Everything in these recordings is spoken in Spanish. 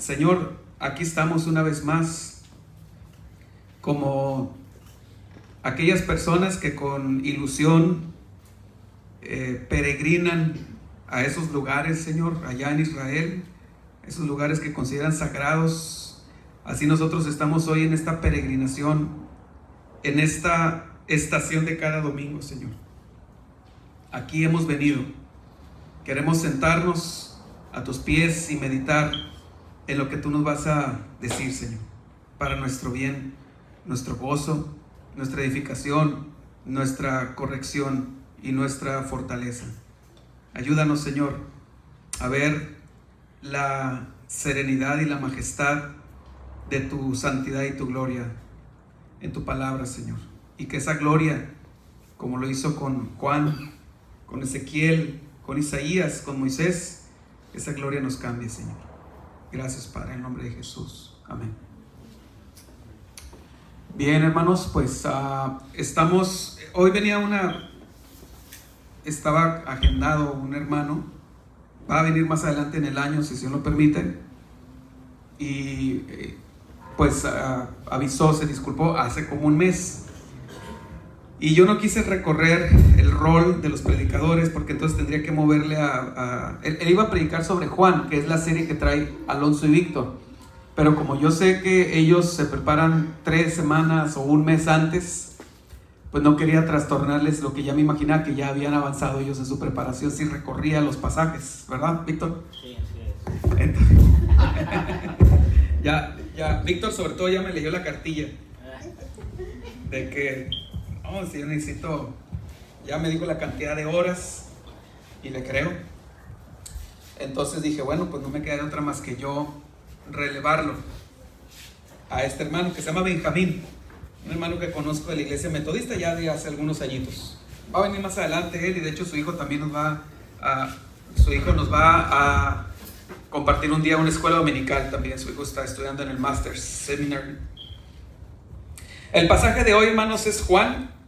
Señor, aquí estamos una vez más, como aquellas personas que con ilusión peregrinan a esos lugares, Señor, allá en Israel, esos lugares que consideran sagrados. Así nosotros estamos hoy en esta peregrinación, en esta estación de cada domingo, Señor. Aquí hemos venido. Queremos sentarnos a tus pies y meditar en lo que tú nos vas a decir, Señor, para nuestro bien, nuestro gozo, nuestra edificación, nuestra corrección y nuestra fortaleza. Ayúdanos, Señor, a ver la serenidad y la majestad de tu santidad y tu gloria en tu palabra, Señor. Y que esa gloria, como lo hizo con Juan, con Ezequiel, con Isaías, con Moisés, esa gloria nos cambie, Señor. Gracias, Padre, en el nombre de Jesús. Amén. Bien, hermanos, pues hoy estaba agendado un hermano, va a venir más adelante en el año, si Dios lo permite, y avisó, se disculpó hace como un mes. Y yo no quise recorrer el rol de los predicadores, porque entonces tendría que moverle él iba a predicar sobre Juan, que es la serie que trae Alonso y Víctor. Pero como yo sé que ellos se preparan 3 semanas o un mes antes, pues no quería trastornarles lo que ya me imaginaba, que ya habían avanzado ellos en su preparación si recorría los pasajes, ¿verdad, Víctor? Sí, así es. Entonces, ya, Víctor sobre todo ya me leyó la cartilla de que si yo necesito, ya me dijo la cantidad de horas y le creo. Entonces dije, bueno, pues no me queda otra más que yo relevarlo a este hermano que se llama Benjamín, un hermano que conozco de la iglesia metodista ya de hace algunos añitos. Va a venir más adelante él, y de hecho su hijo también nos va a compartir un día una escuela dominical también. Su hijo está estudiando en el Master's Seminary. El pasaje de hoy, hermanos, es Juan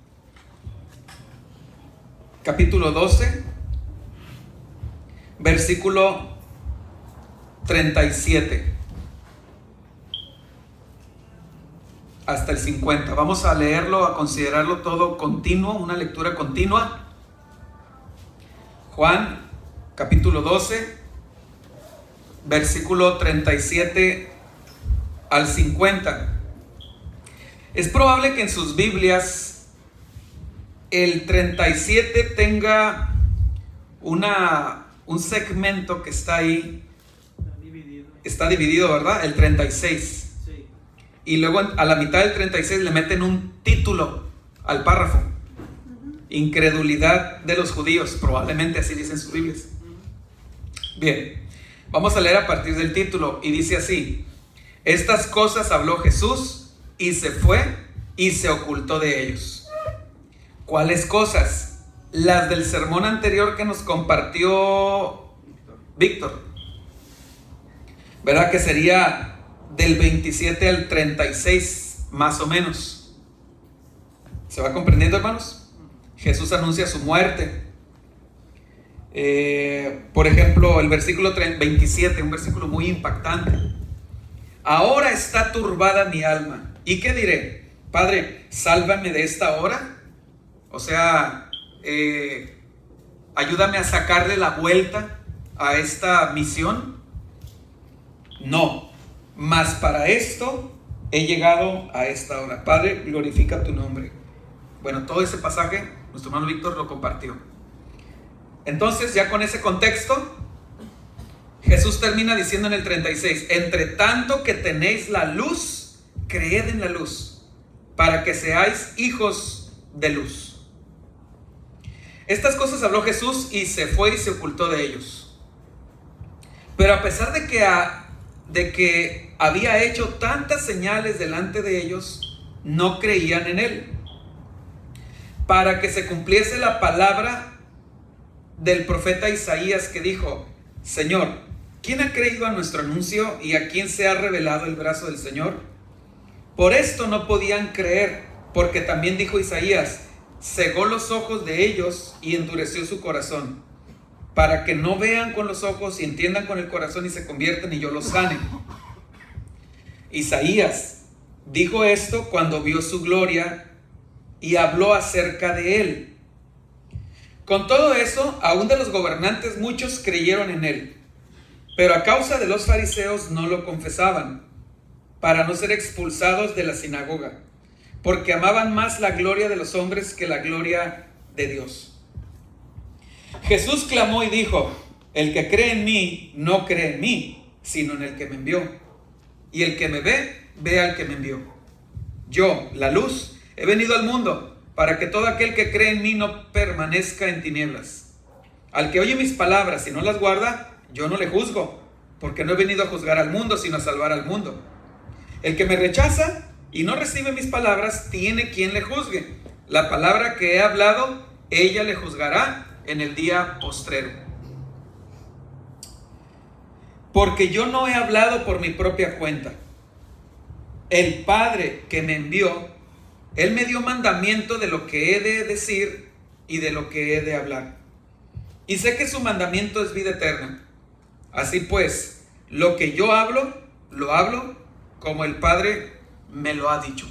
capítulo 12, versículo 37 hasta el 50. Vamos a leerlo, a considerarlo todo continuo, una lectura continua. Juan capítulo 12, versículo 37 al 50. Es probable que en sus Biblias el 37 tenga un segmento que está ahí. Está dividido, ¿verdad? El 36. Sí. Y luego a la mitad del 36 le meten un título al párrafo. Incredulidad de los judíos. Probablemente así dicen sus Biblias. Bien, vamos a leer a partir del título. Y dice así: estas cosas habló Jesús y se fue y se ocultó de ellos. ¿Cuáles cosas? Las del sermón anterior que nos compartió Víctor, ¿verdad? Que sería del 27 al 36 más o menos. ¿Se va comprendiendo, hermanos? Jesús anuncia su muerte. Por ejemplo, el versículo 27, un versículo muy impactante. Ahora está turbada mi alma. ¿Y qué diré? Padre, sálvame de esta hora. O sea, ayúdame a sacarle la vuelta a esta misión. No, mas para esto he llegado a esta hora. Padre, glorifica tu nombre. Bueno, todo ese pasaje nuestro hermano Víctor lo compartió. Entonces, ya con ese contexto, Jesús termina diciendo en el 36: entre tanto que tenéis la luz, creed en la luz, para que seáis hijos de luz. Estas cosas habló Jesús y se fue y se ocultó de ellos. Pero a pesar de que había hecho tantas señales delante de ellos, no creían en él, para que se cumpliese la palabra del profeta Isaías, que dijo: Señor, ¿quién ha creído a nuestro anuncio y a quién se ha revelado el brazo del Señor? Por esto no podían creer, porque también dijo Isaías: cegó los ojos de ellos y endureció su corazón, para que no vean con los ojos y entiendan con el corazón y se conviertan y yo los sane. Isaías dijo esto cuando vio su gloria y habló acerca de él. Con todo eso, aún de los gobernantes muchos creyeron en él, pero a causa de los fariseos no lo confesaban, para no ser expulsados de la sinagoga, porque amaban más la gloria de los hombres que la gloria de Dios. Jesús clamó y dijo: el que cree en mí, no cree en mí, sino en el que me envió. Y el que me ve, ve al que me envió. Yo, la luz, he venido al mundo, para que todo aquel que cree en mí no permanezca en tinieblas. Al que oye mis palabras y no las guarda, yo no le juzgo, porque no he venido a juzgar al mundo, sino a salvar al mundo. El que me rechaza y no recibe mis palabras, tiene quien le juzgue. La palabra que he hablado, ella le juzgará en el día postrero. Porque yo no he hablado por mi propia cuenta. El Padre que me envió, Él me dio mandamiento de lo que he de decir y de lo que he de hablar. Y sé que su mandamiento es vida eterna. Así pues, lo que yo hablo, lo hablo como el Padre me lo ha dicho.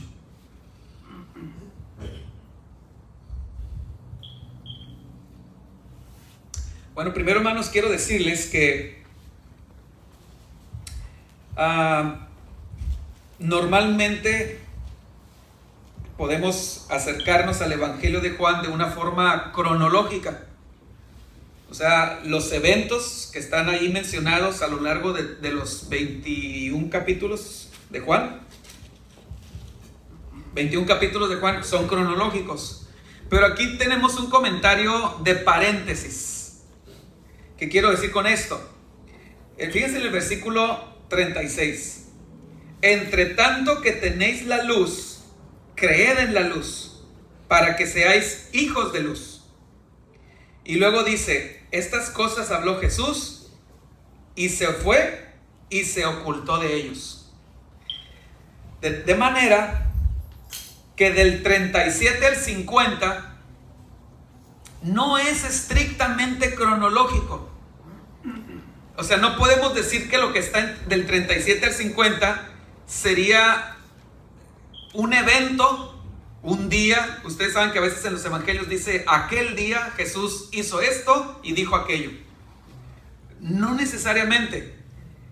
Bueno, primero, hermanos, quiero decirles que normalmente podemos acercarnos al Evangelio de Juan de una forma cronológica. O sea, los eventos que están ahí mencionados a lo largo de los 21 capítulos de Juan. 21 capítulos de Juan son cronológicos. Pero aquí tenemos un comentario de paréntesis. ¿Qué quiero decir con esto? Fíjense en el versículo 36. Entre tanto que tenéis la luz, creed en la luz, para que seáis hijos de luz. Y luego dice: estas cosas habló Jesús, y se fue y se ocultó de ellos. De manera que del 37 al 50 no es estrictamente cronológico. O sea, no podemos decir que lo que está del 37 al 50 sería un evento, un día. Ustedes saben que a veces en los evangelios dice: aquel día Jesús hizo esto y dijo aquello. No necesariamente,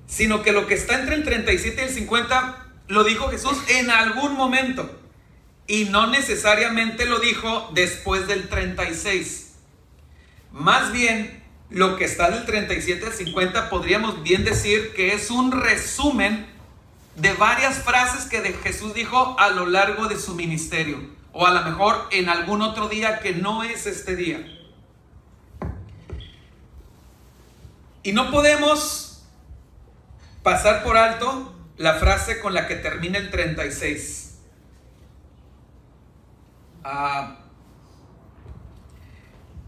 sino que lo que está entre el 37 y el 50 lo dijo Jesús en algún momento, y no necesariamente lo dijo después del 36. Más bien, lo que está del 37 al 50 podríamos bien decir que es un resumen de varias frases que Jesús dijo a lo largo de su ministerio, o a lo mejor en algún otro día que no es este día. Y no podemos pasar por alto la frase con la que termina el 36.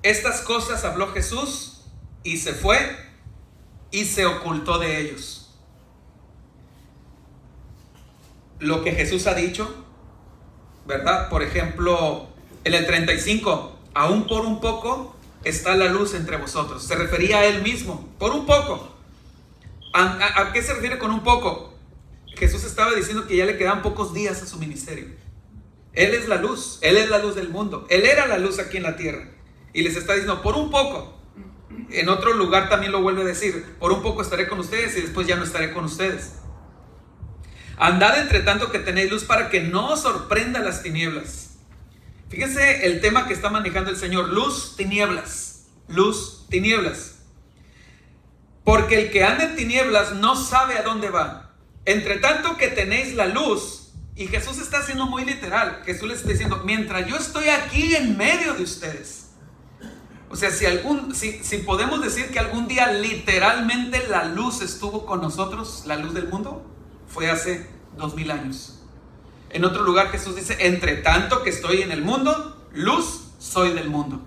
Estas cosas habló Jesús y se fue y se ocultó de ellos. Lo que Jesús ha dicho, ¿verdad? Por ejemplo, en el 35, aún por un poco está la luz entre vosotros. Se refería a él mismo, por un poco. ¿A qué se refiere con un poco? Jesús estaba diciendo que ya le quedaban pocos días a su ministerio. Él es la luz, Él es la luz del mundo. Él era la luz aquí en la tierra. Y les está diciendo, por un poco. En otro lugar también lo vuelve a decir: por un poco estaré con ustedes y después ya no estaré con ustedes. Andad entre tanto que tenéis luz, para que no os sorprenda las tinieblas. Fíjense el tema que está manejando el Señor: luz, tinieblas. Luz, tinieblas. Porque el que anda en tinieblas no sabe a dónde va. Entre tanto que tenéis la luz. Y Jesús está siendo muy literal. Jesús les está diciendo: mientras yo estoy aquí en medio de ustedes. O sea, si podemos decir que algún día literalmente la luz estuvo con nosotros, la luz del mundo, fue hace 2000 años. En otro lugar Jesús dice: entre tanto que estoy en el mundo, luz soy del mundo.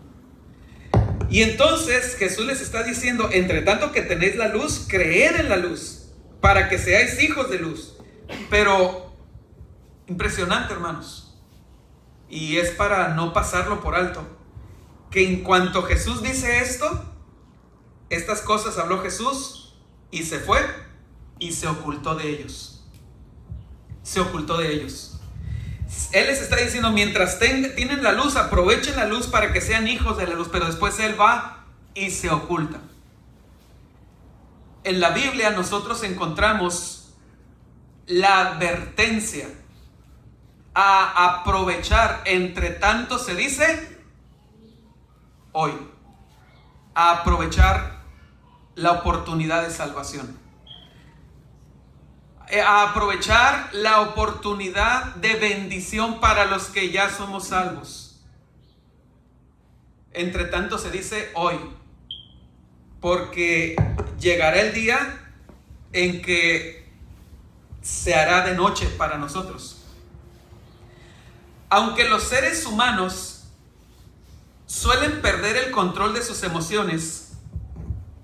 Y entonces Jesús les está diciendo: entre tanto que tenéis la luz, creed en la luz, para que seáis hijos de luz. Pero impresionante, hermanos, y es para no pasarlo por alto, que en cuanto Jesús dice esto, estas cosas habló Jesús y se fue y se ocultó de ellos. se ocultó de ellos. Él les está diciendo, mientras tienen la luz, aprovechen la luz para que sean hijos de la luz, pero después Él va y se oculta. En la Biblia nosotros encontramos la advertencia a aprovechar, entre tanto se dice hoy, a aprovechar la oportunidad de salvación, a aprovechar la oportunidad de bendición para los que ya somos salvos. Entre tanto se dice hoy, porque llegará el día en que se hará de noche para nosotros. Aunque los seres humanos suelen perder el control de sus emociones,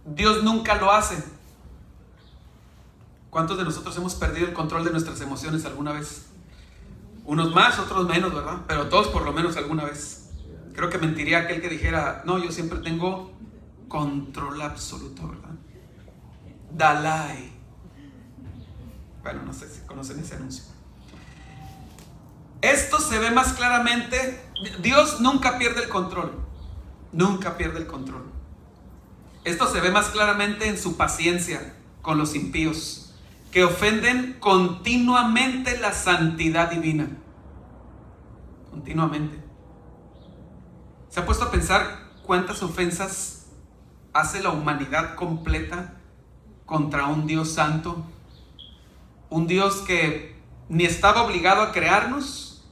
Dios nunca lo hace. ¿Cuántos de nosotros hemos perdido el control de nuestras emociones alguna vez? Unos más, otros menos, ¿verdad? Pero todos por lo menos alguna vez. Creo que mentiría aquel que dijera, no, yo siempre tengo control absoluto, ¿verdad? Dalai. Bueno, no sé si conocen ese anuncio. Esto se ve más claramente. Dios nunca pierde el control. Nunca pierde el control. Esto se ve más claramente en su paciencia con los impíos, que ofenden continuamente la santidad divina. Continuamente. ¿Se ha puesto a pensar cuántas ofensas hace la humanidad completa contra un Dios santo? Un Dios que ni estaba obligado a crearnos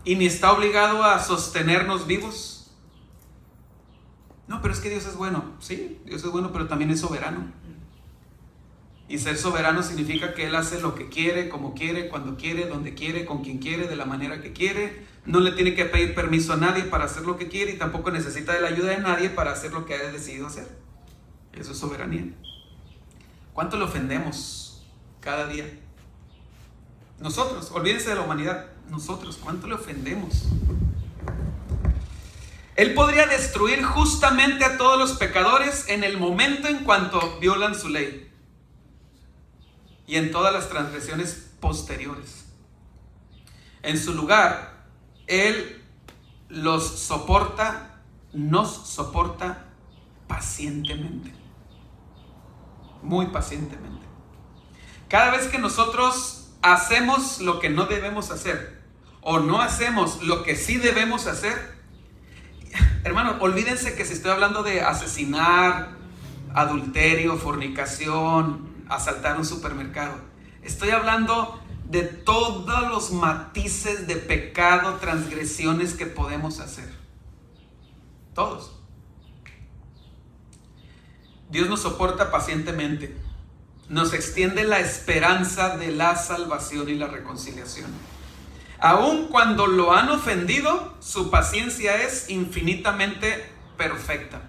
y ni está obligado a sostenernos vivos. No, pero es que Dios es bueno. Sí, Dios es bueno, pero también es soberano. Y ser soberano significa que Él hace lo que quiere, como quiere, cuando quiere, donde quiere, con quien quiere, de la manera que quiere. No le tiene que pedir permiso a nadie para hacer lo que quiere y tampoco necesita de la ayuda de nadie para hacer lo que ha decidido hacer. Eso es soberanía. ¿Cuánto le ofendemos cada día? Nosotros, olvídense de la humanidad. Nosotros, ¿cuánto le ofendemos? Él podría destruir justamente a todos los pecadores en el momento en cuanto violan su ley y en todas las transgresiones posteriores. En su lugar, Él los soporta, nos soporta pacientemente, muy pacientemente. Cada vez que nosotros hacemos lo que no debemos hacer o no hacemos lo que sí debemos hacer, hermano, olvídense que si estoy hablando de asesinar, adulterio, fornicación, asaltar un supermercado, estoy hablando de todos los matices de pecado, transgresiones que podemos hacer. Todos. Dios nos soporta pacientemente, nos extiende la esperanza de la salvación y la reconciliación. Aun cuando lo han ofendido, su paciencia es infinitamente perfecta.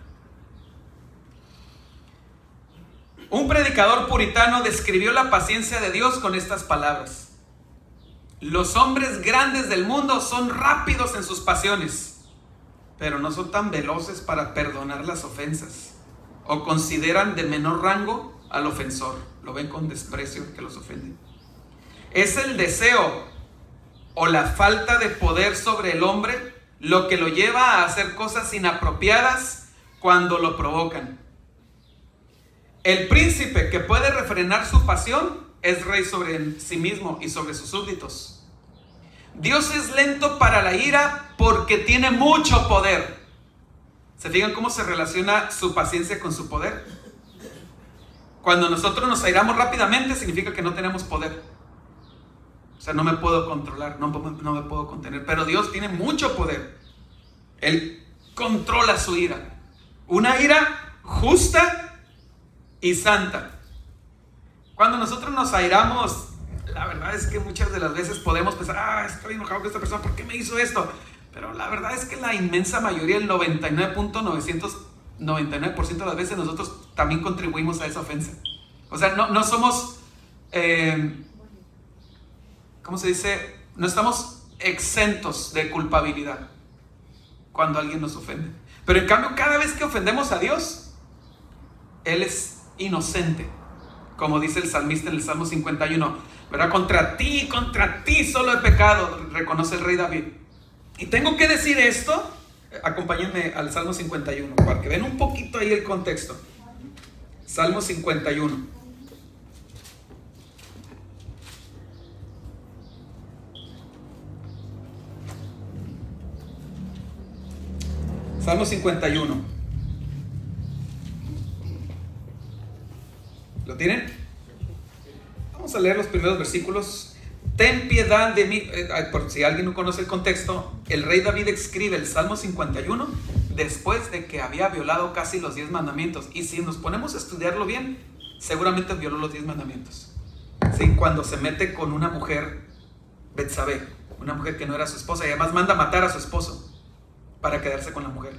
Un predicador puritano describió la paciencia de Dios con estas palabras: los hombres grandes del mundo son rápidos en sus pasiones, pero no son tan veloces para perdonar las ofensas, o consideran de menor rango al ofensor, lo ven con desprecio que los ofende. Es el deseo o la falta de poder sobre el hombre lo que lo lleva a hacer cosas inapropiadas cuando lo provocan. El príncipe que puede refrenar su pasión es rey sobre sí mismo y sobre sus súbditos. Dios es lento para la ira porque tiene mucho poder. ¿Se fijan cómo se relaciona su paciencia con su poder? Cuando nosotros nos airamos rápidamente significa que no tenemos poder. O sea, no me puedo controlar, no me puedo contener. Pero Dios tiene mucho poder. Él controla su ira. Una ira justa y santa. Cuando nosotros nos airamos, la verdad es que muchas de las veces podemos pensar, estoy enojado con esta persona, ¿por qué me hizo esto? Pero la verdad es que la inmensa mayoría, el 99.999% de las veces nosotros también contribuimos a esa ofensa. O sea, no somos, ¿cómo se dice? No estamos exentos de culpabilidad cuando alguien nos ofende. Pero en cambio, cada vez que ofendemos a Dios, Él es inocente como dice el salmista en el Salmo 51, ¿verdad? Contra ti solo he pecado, reconoce el rey David. Y tengo que decir esto, acompáñenme al Salmo 51, para que vean un poquito ahí el contexto. Salmo 51. Salmo 51. ¿Lo tienen? Vamos a leer los primeros versículos. Ten piedad de mí. Por si alguien no conoce el contexto, el rey David escribe el Salmo 51 después de que había violado casi los 10 mandamientos. Y si nos ponemos a estudiarlo bien, seguramente violó los 10 mandamientos. ¿Sí? Cuando se mete con una mujer, Betsabé, una mujer que no era su esposa, y además manda matar a su esposo para quedarse con la mujer.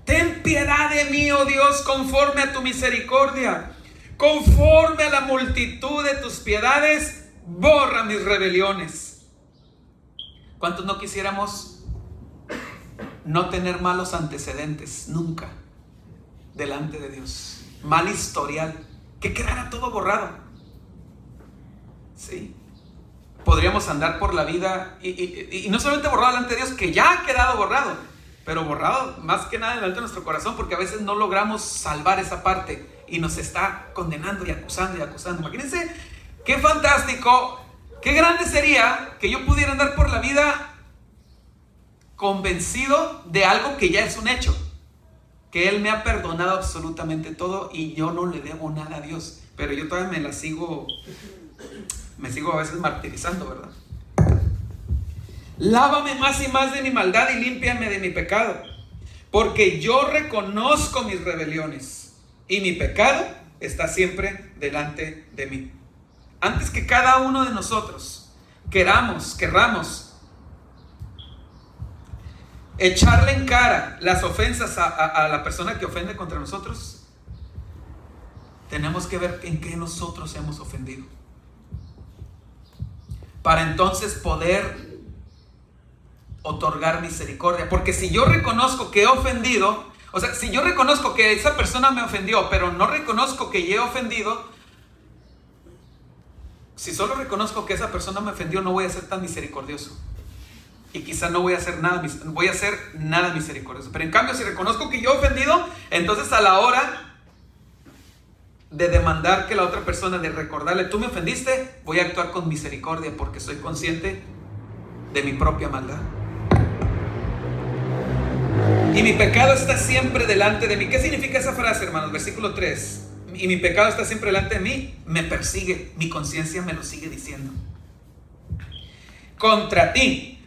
Ten piedad de mí, oh Dios, conforme a tu misericordia, conforme a la multitud de tus piedades, borra mis rebeliones. ¿Cuántos no quisiéramos no tener malos antecedentes nunca delante de Dios? Mal historial, que quedara todo borrado. Sí. Podríamos andar por la vida y no solamente borrado delante de Dios, que ya ha quedado borrado, pero borrado más que nada delante de nuestro corazón, porque a veces no logramos salvar esa parte y nos está condenando y acusando y acusando. Imagínense qué fantástico, qué grande sería que yo pudiera andar por la vida convencido de algo que ya es un hecho, que Él me ha perdonado absolutamente todo y yo no le debo nada a Dios, pero yo todavía me sigo a veces martirizando, ¿verdad? Lávame más y más de mi maldad y límpiame de mi pecado, porque yo reconozco mis rebeliones y mi pecado está siempre delante de mí. Antes que cada uno de nosotros querramos echarle en cara las ofensas a la persona que ofende contra nosotros, tenemos que ver en qué nosotros hemos ofendido, para entonces poder otorgar misericordia. Porque si yo reconozco que he ofendido, o sea, si yo reconozco que esa persona me ofendió, pero no reconozco que yo he ofendido, si solo reconozco que esa persona me ofendió, no voy a ser tan misericordioso. Y quizá no voy a hacer nada misericordioso. Pero en cambio, si reconozco que yo he ofendido, entonces a la hora de demandar que la otra persona, de recordarle, tú me ofendiste, voy a actuar con misericordia porque soy consciente de mi propia maldad. Y mi pecado está siempre delante de mí. ¿Qué significa esa frase, hermanos? Versículo 3. Y mi pecado está siempre delante de mí, me persigue, mi conciencia me lo sigue diciendo. Contra ti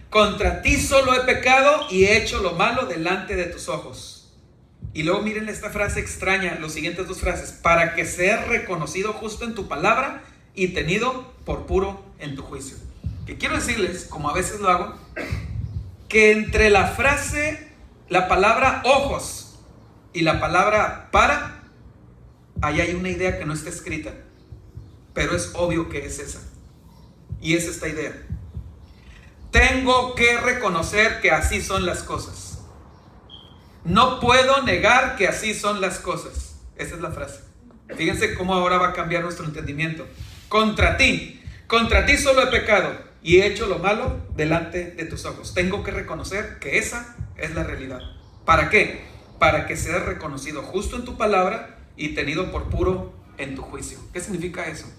solo he pecado y he hecho lo malo delante de tus ojos. Y luego miren esta frase extraña, las siguientes dos frases: para que seas reconocido justo en tu palabra y tenido por puro en tu juicio. Que quiero decirles, como a veces lo hago, que entre la frase, la palabra ojos y la palabra para, ahí hay una idea que no está escrita, pero es obvio que es esa. Y es esta idea: tengo que reconocer que así son las cosas. No puedo negar que así son las cosas. Esa es la frase. Fíjense cómo ahora va a cambiar nuestro entendimiento. Contra ti solo he pecado y he hecho lo malo delante de tus ojos. Tengo que reconocer que esa es la realidad. ¿Para qué? Para que seas reconocido justo en tu palabra y tenido por puro en tu juicio. ¿Qué significa eso?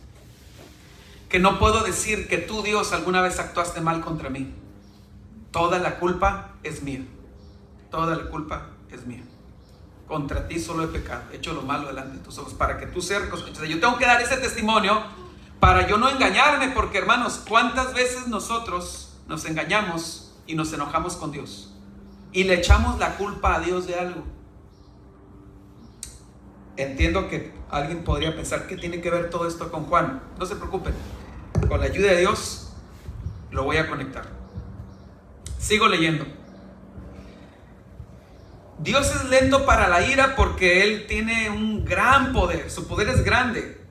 Que no puedo decir que tú, Dios, alguna vez actuaste mal contra mí. Toda la culpa es mía. Toda la culpa es mía. Contra ti solo he pecado, he hecho lo malo delante de tus ojos, para que tú seas reconocido. Yo tengo que dar ese testimonio para yo no engañarme, porque, hermanos, ¿cuántas veces nosotros nos engañamos y nos enojamos con Dios y le echamos la culpa a Dios de algo? Entiendo que alguien podría pensar que tiene que ver todo esto con Juan. No se preocupen, con la ayuda de Dios lo voy a conectar. Sigo leyendo. Dios es lento para la ira porque Él tiene un gran poder. Su poder es grande.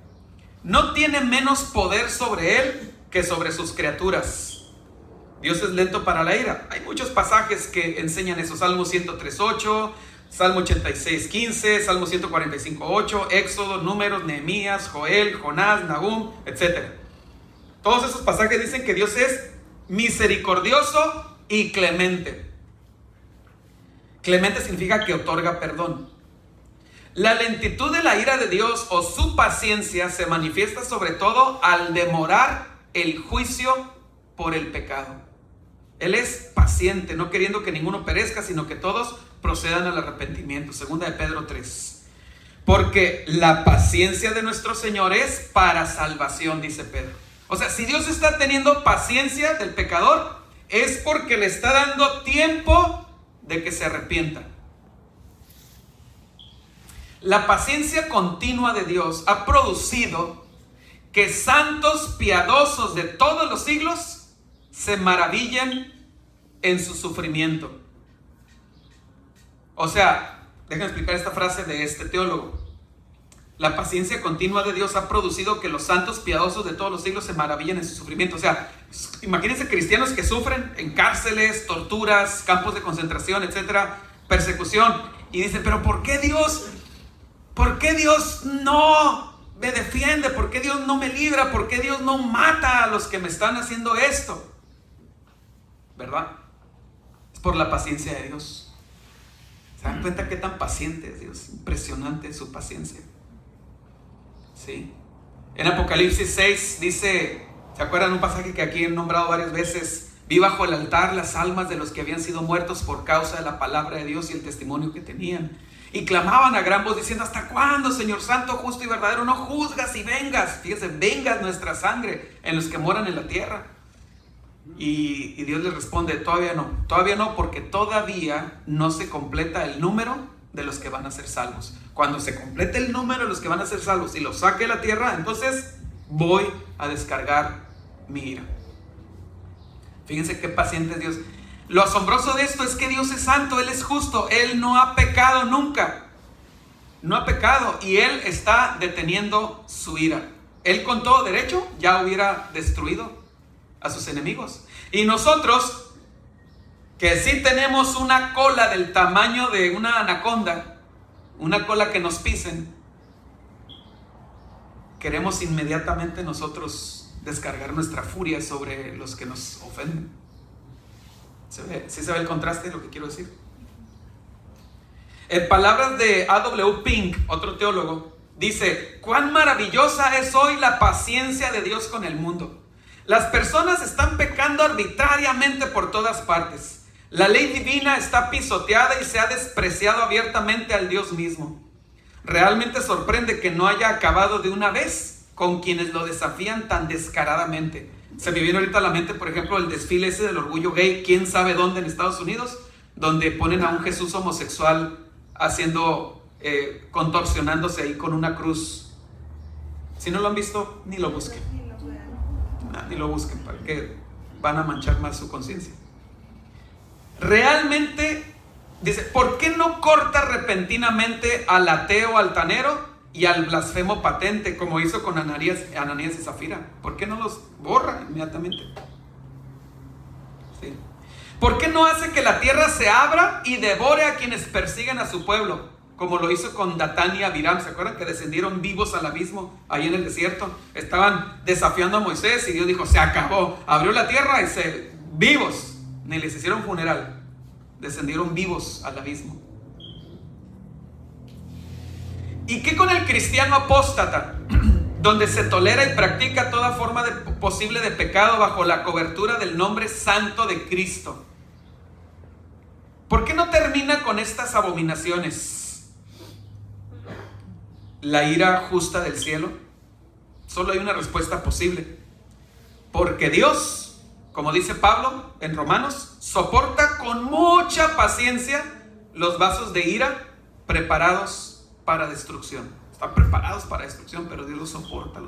No tiene menos poder sobre Él que sobre sus criaturas. Dios es lento para la ira. Hay muchos pasajes que enseñan eso. Salmo 103:8, Salmo 86, 15, Salmo 145, 8, Éxodo, Números, Nehemías, Joel, Jonás, Nahum, etc. Todos esos pasajes dicen que Dios es misericordioso y clemente. Clemente significa que otorga perdón. La lentitud de la ira de Dios o su paciencia se manifiesta sobre todo al demorar el juicio por el pecado. Él es paciente, no queriendo que ninguno perezca, sino que todos procedan al arrepentimiento. Segunda de Pedro 3. Porque la paciencia de nuestro Señor es para salvación, dice Pedro. O sea, si Dios está teniendo paciencia del pecador, es porque le está dando tiempo de que se arrepienta. La paciencia continua de Dios ha producido que santos piadosos de todos los siglos se maravillen en su sufrimiento. O sea, déjenme explicar esta frase de este teólogo. La paciencia continua de Dios ha producido que los santos piadosos de todos los siglos se maravillen en su sufrimiento. O sea, imagínense cristianos que sufren en cárceles, torturas, campos de concentración, etcétera, persecución, y dicen, pero ¿por qué Dios no me defiende? ¿Por qué Dios no me libra? ¿Por qué Dios no mata a los que me están haciendo esto? ¿Verdad? Es por la paciencia de Dios. ¿Se dan cuenta qué tan paciente es Dios? Impresionante su paciencia. ¿Sí? En Apocalipsis 6 dice, ¿se acuerdan un pasaje que aquí he nombrado varias veces? Vi bajo el altar las almas de los que habían sido muertos por causa de la palabra de Dios y el testimonio que tenían. Y clamaban a gran voz diciendo, ¿hasta cuándo, Señor Santo, justo y verdadero, no juzgas y vengas? Fíjense, vengas nuestra sangre en los que moran en la tierra. Y Dios les responde, todavía no, porque todavía no se completa el número de los que van a ser salvos. Cuando se complete el número de los que van a ser salvos y los saque de la tierra, entonces voy a descargar mi ira. Fíjense qué paciente es Dios. Lo asombroso de esto es que Dios es santo, Él es justo, Él no ha pecado nunca. No ha pecado y Él está deteniendo su ira. Él con todo derecho ya hubiera destruido a sus enemigos. Y nosotros, que sí tenemos una cola del tamaño de una anaconda, una cola que nos pisen, queremos inmediatamente nosotros descargar nuestra furia sobre los que nos ofenden. ¿Sí se ve el contraste de lo que quiero decir? En palabras de A.W. Pink, otro teólogo, dice, cuán maravillosa es hoy la paciencia de Dios con el mundo. Las personas están pecando arbitrariamente por todas partes. La ley divina está pisoteada y se ha despreciado abiertamente al Dios mismo. Realmente sorprende que no haya acabado de una vez con quienes lo desafían tan descaradamente. Se me viene ahorita a la mente, por ejemplo, el desfile ese del orgullo gay, quién sabe dónde en Estados Unidos, donde ponen a un Jesús homosexual contorsionándose ahí con una cruz. Si no lo han visto, ni lo busquen. Ni lo busquen, para que van a manchar más su conciencia. Realmente, dice, ¿por qué no corta repentinamente al ateo altanero y al blasfemo patente, como hizo con Ananías y Zafira? ¿Por qué no los borra inmediatamente? ¿Sí? ¿Por qué no hace que la tierra se abra y devore a quienes persiguen a su pueblo? Como lo hizo con Datán y Abiram. ¿Se acuerdan que descendieron vivos al abismo ahí en el desierto? Estaban desafiando a Moisés y Dios dijo, se acabó. Abrió la tierra y vivos, ni les hicieron funeral, descendieron vivos al abismo. ¿Y qué con el cristiano apóstata? Donde se tolera y practica toda forma posible de pecado bajo la cobertura del nombre santo de Cristo. ¿Por qué no termina con estas abominaciones la ira justa del cielo? Solo hay una respuesta posible. Porque Dios, como dice Pablo en Romanos, soporta con mucha paciencia los vasos de ira preparados para destrucción. Están preparados para destrucción, pero Dios los soporta.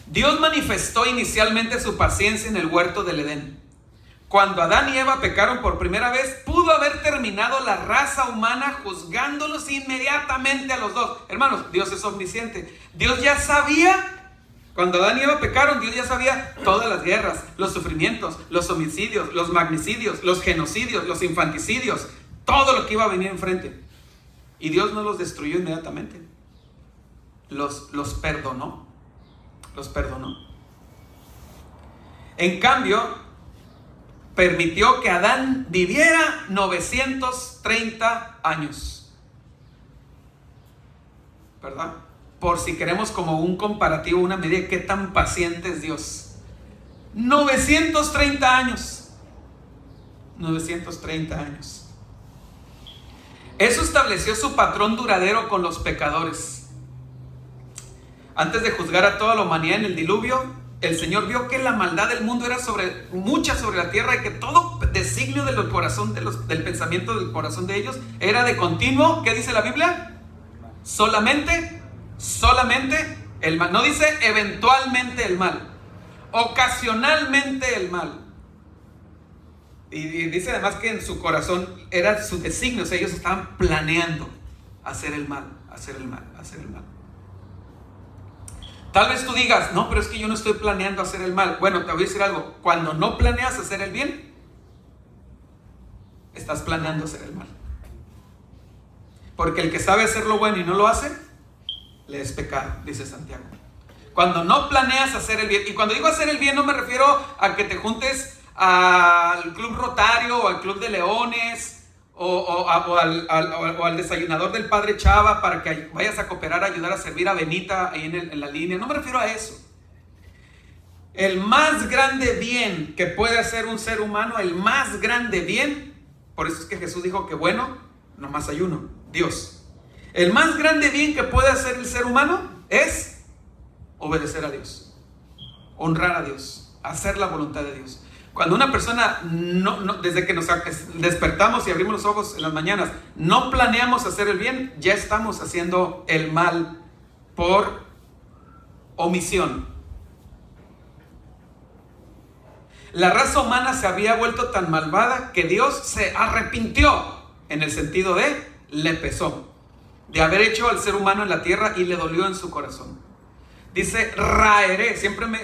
Dios manifestó inicialmente su paciencia en el huerto del Edén. Cuando Adán y Eva pecaron por primera vez, pudo haber terminado la raza humana juzgándolos inmediatamente a los dos. Hermanos, Dios es omnisciente. Dios ya sabía Cuando Adán y Eva pecaron, Dios ya sabía todas las guerras, los sufrimientos, los homicidios, los magnicidios, los genocidios, los infanticidios, todo lo que iba a venir enfrente. Y Dios no los destruyó inmediatamente. Los perdonó. Los perdonó. En cambio, permitió que Adán viviera 930 años. ¿Verdad? Por si queremos como un comparativo, una medida de qué tan paciente es Dios. 930 años. 930 años. Eso estableció su patrón duradero con los pecadores. Antes de juzgar a toda la humanidad en el diluvio, el Señor vio que la maldad del mundo era mucha sobre la tierra, y que todo designio del corazón, del pensamiento del corazón de ellos era de continuo. ¿Qué dice la Biblia? Solamente el mal. No dice eventualmente el mal, ocasionalmente el mal. Y dice además que en su corazón era su designio, o sea, ellos estaban planeando hacer el mal, hacer el mal, hacer el mal. Tal vez tú digas, no, pero es que yo no estoy planeando hacer el mal. Bueno, te voy a decir algo. Cuando no planeas hacer el bien, estás planeando hacer el mal. Porque el que sabe hacer lo bueno y no lo hace, le es pecado, dice Santiago. Cuando no planeas hacer el bien, y cuando digo hacer el bien no me refiero a que te juntes al Club Rotario o al Club de Leones o al desayunador del Padre Chava para que vayas a cooperar, a ayudar a servir a Benita ahí en la línea. No me refiero a eso. El más grande bien que puede hacer un ser humano, el más grande bien, por eso es que Jesús dijo que bueno, nomás hay uno, Dios. El más grande bien que puede hacer el ser humano es obedecer a Dios, honrar a Dios, hacer la voluntad de Dios. Cuando una persona, desde que nos despertamos y abrimos los ojos en las mañanas, no planeamos hacer el bien, ya estamos haciendo el mal por omisión. La raza humana se había vuelto tan malvada que Dios se arrepintió, en el sentido de, le pesó, de haber hecho al ser humano en la tierra, y le dolió en su corazón. Dice raeré, se me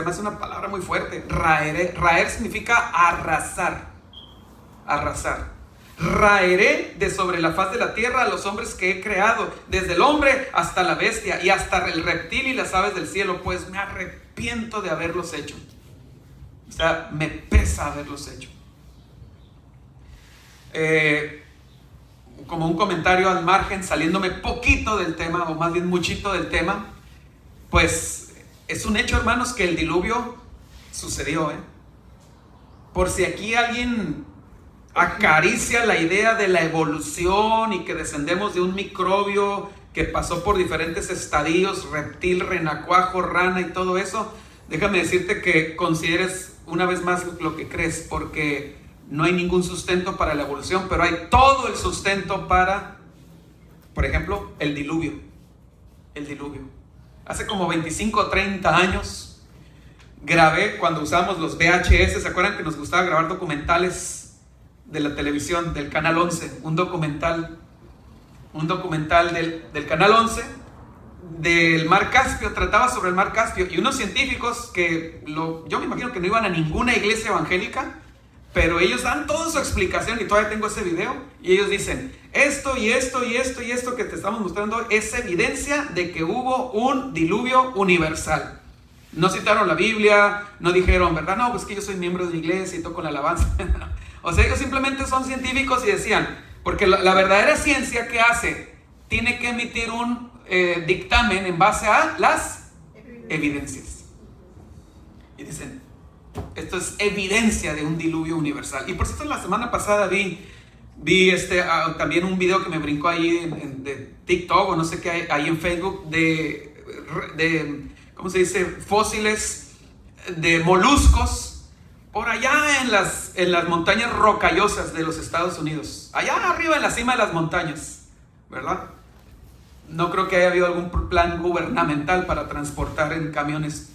hace una palabra muy fuerte. Raer significa arrasar. Arrasar. Raeré de sobre la faz de la tierra a los hombres que he creado, desde el hombre hasta la bestia y hasta el reptil y las aves del cielo, pues me arrepiento de haberlos hecho. O sea, me pesa haberlos hecho. Como un comentario al margen, saliéndome poquito del tema, o más bien muchito del tema, pues es un hecho, hermanos, que el diluvio sucedió, Por si aquí alguien acaricia la idea de la evolución y que descendemos de un microbio que pasó por diferentes estadios, reptil, renacuajo, rana y todo eso, déjame decirte que consideres una vez más lo que crees, porque no hay ningún sustento para la evolución, pero hay todo el sustento para, por ejemplo, el diluvio. El diluvio. Hace como 25 o 30 años grabé, cuando usábamos los VHS, ¿se acuerdan que nos gustaba grabar documentales de la televisión, del Canal 11? Un documental del Canal 11 del Mar Caspio, trataba sobre el Mar Caspio, y unos científicos que yo me imagino que no iban a ninguna iglesia evangélica, pero ellos dan toda su explicación, y todavía tengo ese video, y ellos dicen, esto y esto y esto y esto que te estamos mostrando es evidencia de que hubo un diluvio universal. No citaron la Biblia, no dijeron, ¿verdad? No, pues que yo soy miembro de una iglesia y toco la alabanza. O sea, ellos simplemente son científicos y decían, porque la verdadera ciencia, ¿qué hace? Tiene que emitir un dictamen en base a las evidencias. Y dicen, esto es evidencia de un diluvio universal. Y por cierto, la semana pasada vi también un video que me brincó ahí de TikTok o no sé qué, ahí en Facebook, de ¿cómo se dice? Fósiles de moluscos por allá en las montañas rocallosas de los Estados Unidos, allá arriba en la cima de las montañas, ¿verdad? No creo que haya habido algún plan gubernamental para transportar en camiones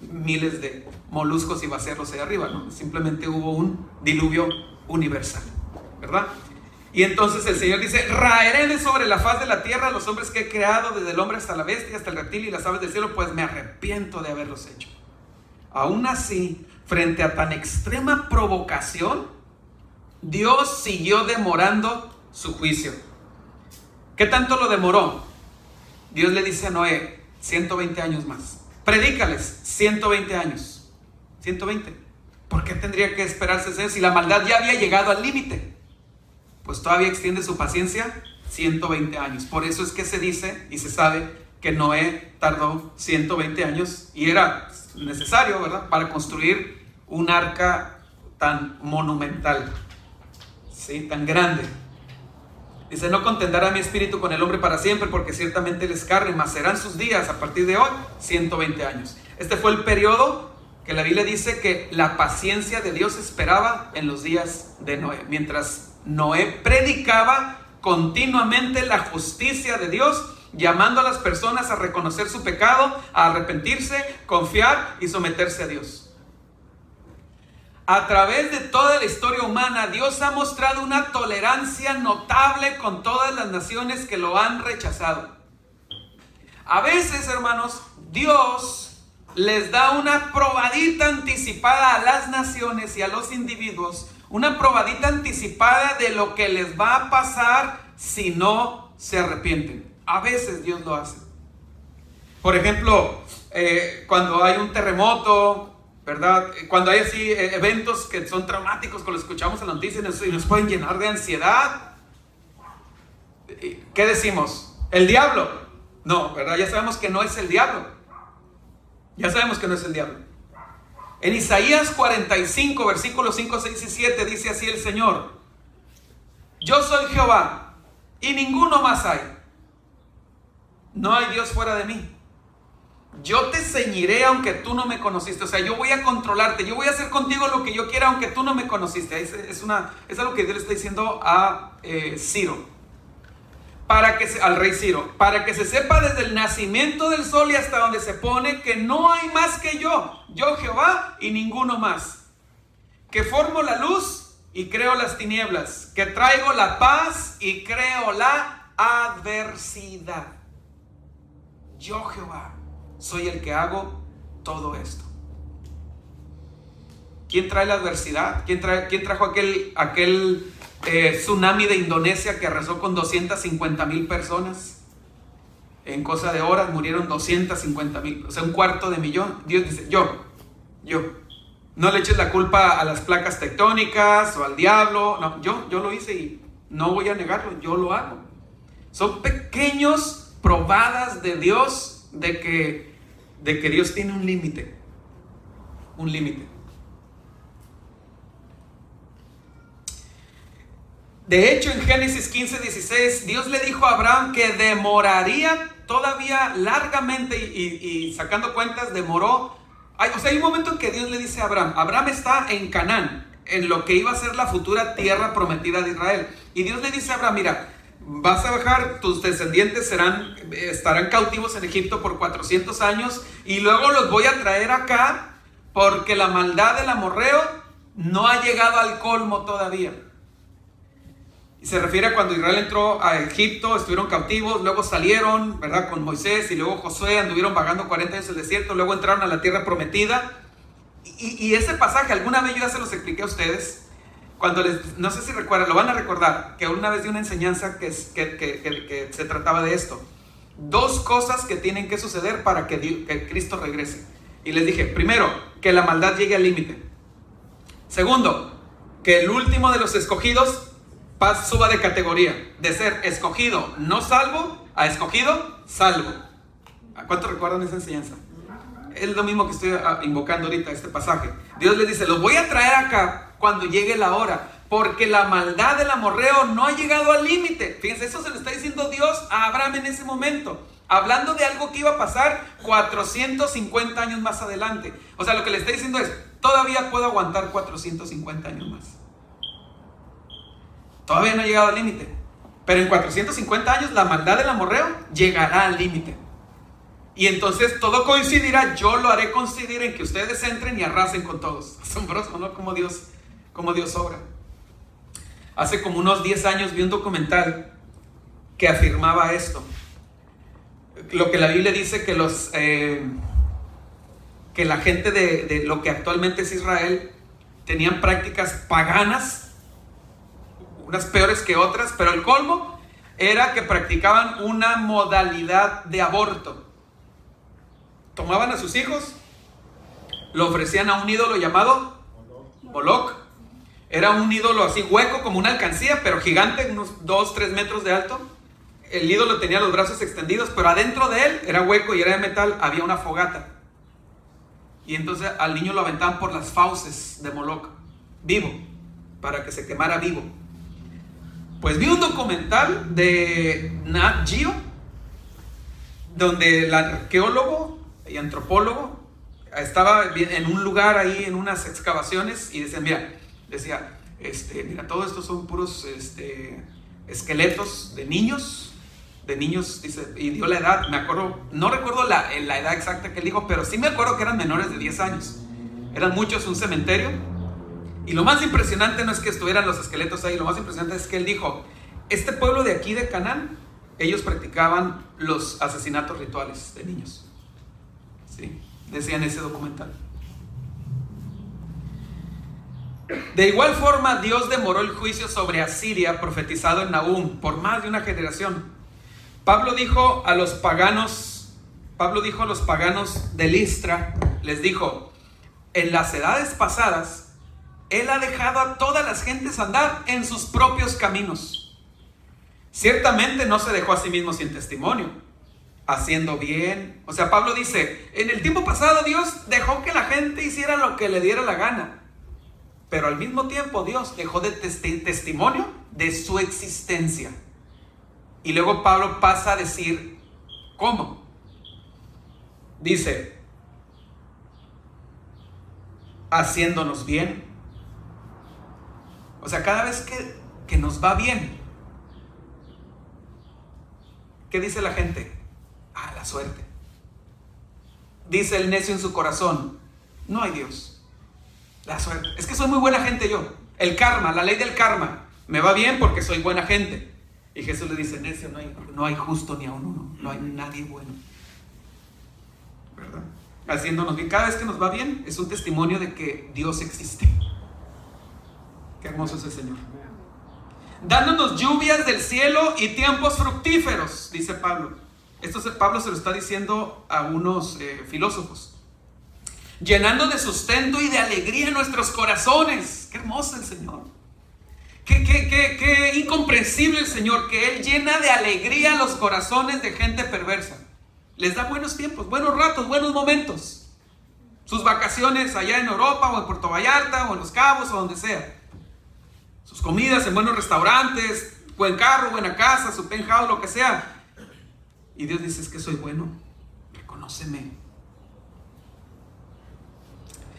miles de moluscos y vaciarlos allá arriba, ¿no? Simplemente hubo un diluvio universal, ¿verdad? Y entonces el Señor dice: raeré de sobre la faz de la tierra a los hombres que he creado, desde el hombre hasta la bestia, hasta el reptil y las aves del cielo, pues me arrepiento de haberlos hecho. Aún así, frente a tan extrema provocación, Dios siguió demorando su juicio. ¿Qué tanto lo demoró? Dios le dice a Noé: 120 años más. Predícales 120 años. 120. ¿Por qué tendría que esperarse eso si la maldad ya había llegado al límite? Pues todavía extiende su paciencia 120 años. Por eso es que se dice y se sabe que Noé tardó 120 años y era necesario, ¿verdad?, para construir un arca tan monumental, ¿sí?, tan grande. Dice: no contenderá mi espíritu con el hombre para siempre, porque ciertamente él es carne, mas serán sus días a partir de hoy 120 años. Este fue el periodo que la Biblia dice que la paciencia de Dios esperaba en los días de Noé, mientras Noé predicaba continuamente la justicia de Dios, llamando a las personas a reconocer su pecado, a arrepentirse, confiar y someterse a Dios. A través de toda la historia humana, Dios ha mostrado una tolerancia notable con todas las naciones que lo han rechazado. A veces, hermanos, Dios les da una probadita anticipada a las naciones y a los individuos, una probadita anticipada de lo que les va a pasar si no se arrepienten. A veces Dios lo hace. Por ejemplo, cuando hay un terremoto, ¿verdad? Cuando hay así eventos que son traumáticos, cuando escuchamos la noticia y nos pueden llenar de ansiedad, ¿qué decimos? ¿El diablo? No, ¿verdad? Ya sabemos que no es el diablo. Ya sabemos que no es el diablo. En Isaías 45, versículos 5, 6 y 7 dice así el Señor: yo soy Jehová y ninguno más hay. No hay Dios fuera de mí. Yo te ceñiré aunque tú no me conociste. O sea, yo voy a controlarte. Yo voy a hacer contigo lo que yo quiera aunque tú no me conociste. Es algo que Dios le está diciendo a Ciro. Al rey Ciro. Para que se sepa desde el nacimiento del sol y hasta donde se pone que no hay más que yo Jehová y ninguno más. Que formo la luz y creo las tinieblas. Que traigo la paz y creo la adversidad. Yo Jehová soy el que hago todo esto. ¿Quién trae la adversidad? ¿Quién trajo aquel tsunami de Indonesia que arrasó con 250,000 personas? En cosa de horas murieron 250,000, o sea, 250,000. Dios dice: yo. No le eches la culpa a las placas tectónicas o al diablo. No, yo lo hice y no voy a negarlo, yo lo hago. Son pequeños probadas de Dios de que Dios tiene un límite. Un límite. De hecho, en Génesis 15:16, Dios le dijo a Abraham que demoraría todavía largamente y sacando cuentas, demoró. O sea, hay un momento en que Dios le dice a Abraham está en Canaán, en lo que iba a ser la futura tierra prometida de Israel. Y Dios le dice a Abraham: mira, vas a bajar, tus descendientes estarán cautivos en Egipto por 400 años y luego los voy a traer acá porque la maldad del amorreo no ha llegado al colmo todavía. Y se refiere a cuando Israel entró a Egipto, estuvieron cautivos, luego salieron, ¿verdad?, con Moisés y luego Josué, anduvieron vagando 40 años en el desierto, luego entraron a la tierra prometida. Y ese pasaje, alguna vez yo ya se los expliqué a ustedes, no sé si recuerdan, lo van a recordar, que una vez di una enseñanza que se trataba de esto. Dos cosas que tienen que suceder para que Cristo regrese. Y les dije: primero, que la maldad llegue al límite. Segundo, que el último de los escogidos suba de categoría, de ser escogido no salvo a escogido salvo. ¿A cuánto recuerdan esa enseñanza? Es lo mismo que estoy invocando ahorita este pasaje. Dios les dice: los voy a traer acá cuando llegue la hora, porque la maldad del amorreo no ha llegado al límite. Fíjense, eso se lo está diciendo Dios a Abraham en ese momento, hablando de algo que iba a pasar 450 años más adelante. O sea, lo que le está diciendo es: todavía puedo aguantar 450 años más. Todavía no ha llegado al límite, pero en 450 años la maldad del amorreo llegará al límite. Y entonces todo coincidirá. Yo lo haré coincidir en que ustedes entren y arrasen con todos. Asombroso, ¿no? Como Dios obra. Hace como unos 10 años vi un documental que afirmaba esto. Lo que la Biblia dice que que la gente de lo que actualmente es Israel tenían prácticas paganas, unas peores que otras, pero el colmo era que practicaban una modalidad de aborto. Tomaban a sus hijos, lo ofrecían a un ídolo llamado Moloch. Era un ídolo así hueco, como una alcancía, pero gigante, unos 2-3 metros de alto. El ídolo tenía los brazos extendidos, pero adentro de él era hueco y era de metal, había una fogata. Y entonces al niño lo aventaban por las fauces de Moloch, vivo, para que se quemara vivo. Pues vi un documental de Nat Geo, donde el arqueólogo y antropólogo estaba en un lugar ahí, en unas excavaciones, y decían, mira, todo esto son puros esqueletos de niños, dice, y dio la edad, me acuerdo, no recuerdo la edad exacta que él dijo, pero sí me acuerdo que eran menores de 10 años, eran muchos, un cementerio. Y lo más impresionante no es que estuvieran los esqueletos ahí, lo más impresionante es que él dijo, este pueblo de aquí de Canaán, ellos practicaban los asesinatos rituales de niños. Sí, decía en ese documental. De igual forma, Dios demoró el juicio sobre Asiria, profetizado en Nahum, por más de una generación. Pablo dijo a los paganos de Listra, les dijo, en las edades pasadas, Él ha dejado a todas las gentes andar en sus propios caminos. Ciertamente no se dejó a sí mismo sin testimonio, haciendo bien. O sea, Pablo dice, en el tiempo pasado Dios dejó que la gente hiciera lo que le diera la gana. Pero al mismo tiempo Dios dejó de testimonio de su existencia. Y luego Pablo pasa a decir, ¿cómo? Dice, haciéndonos bien. O sea, cada vez que nos va bien, ¿qué dice la gente? Ah, la suerte. Dice el necio en su corazón, no hay Dios. La suerte. Es que soy muy buena gente yo. El karma, la ley del karma. Me va bien porque soy buena gente. Y Jesús le dice, necio, no hay justo ni a uno, no hay nadie bueno. ¿Verdad? Haciéndonos bien. Cada vez que nos va bien es un testimonio de que Dios existe. Qué hermoso es el Señor. Dándonos lluvias del cielo y tiempos fructíferos, dice Pablo. Pablo se lo está diciendo a unos filósofos. Llenando de sustento y de alegría nuestros corazones. Qué hermoso el Señor. Qué incomprensible el Señor, que Él llena de alegría los corazones de gente perversa. Les da buenos tiempos, buenos ratos, buenos momentos. Sus vacaciones allá en Europa o en Puerto Vallarta o en Los Cabos o donde sea. Sus comidas en buenos restaurantes, buen carro, buena casa, su penthouse, lo que sea. Y Dios dice, es que soy bueno, reconóceme.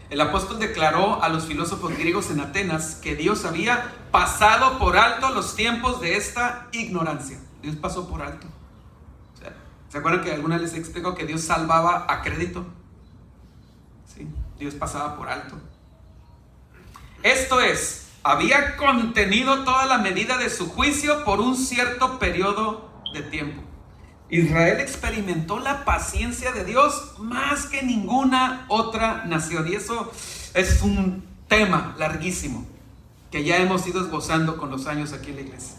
El apóstol declaró a los filósofos griegos en Atenas que Dios había pasado por alto los tiempos de esta ignorancia. Dios pasó por alto. O sea, ¿se acuerdan que alguna vez les explicó que Dios salvaba a crédito? Sí, Dios pasaba por alto. Esto es, había contenido toda la medida de su juicio por un cierto periodo de tiempo. Israel experimentó la paciencia de Dios más que ninguna otra nación. Y eso es un tema larguísimo que ya hemos ido esbozando con los años aquí en la iglesia.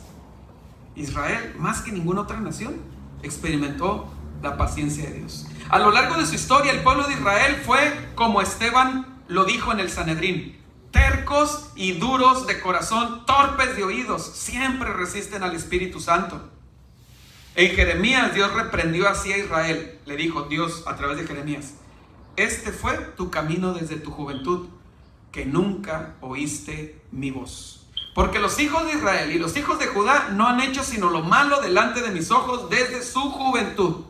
Israel, más que ninguna otra nación, experimentó la paciencia de Dios. A lo largo de su historia, el pueblo de Israel fue, como Esteban lo dijo en el Sanedrín, tercos y duros de corazón, torpes de oídos, siempre resisten al Espíritu Santo. En Jeremías, Dios reprendió así a Israel. Le dijo Dios a través de Jeremías, este fue tu camino desde tu juventud, que nunca oíste mi voz. Porque los hijos de Israel y los hijos de Judá no han hecho sino lo malo delante de mis ojos desde su juventud.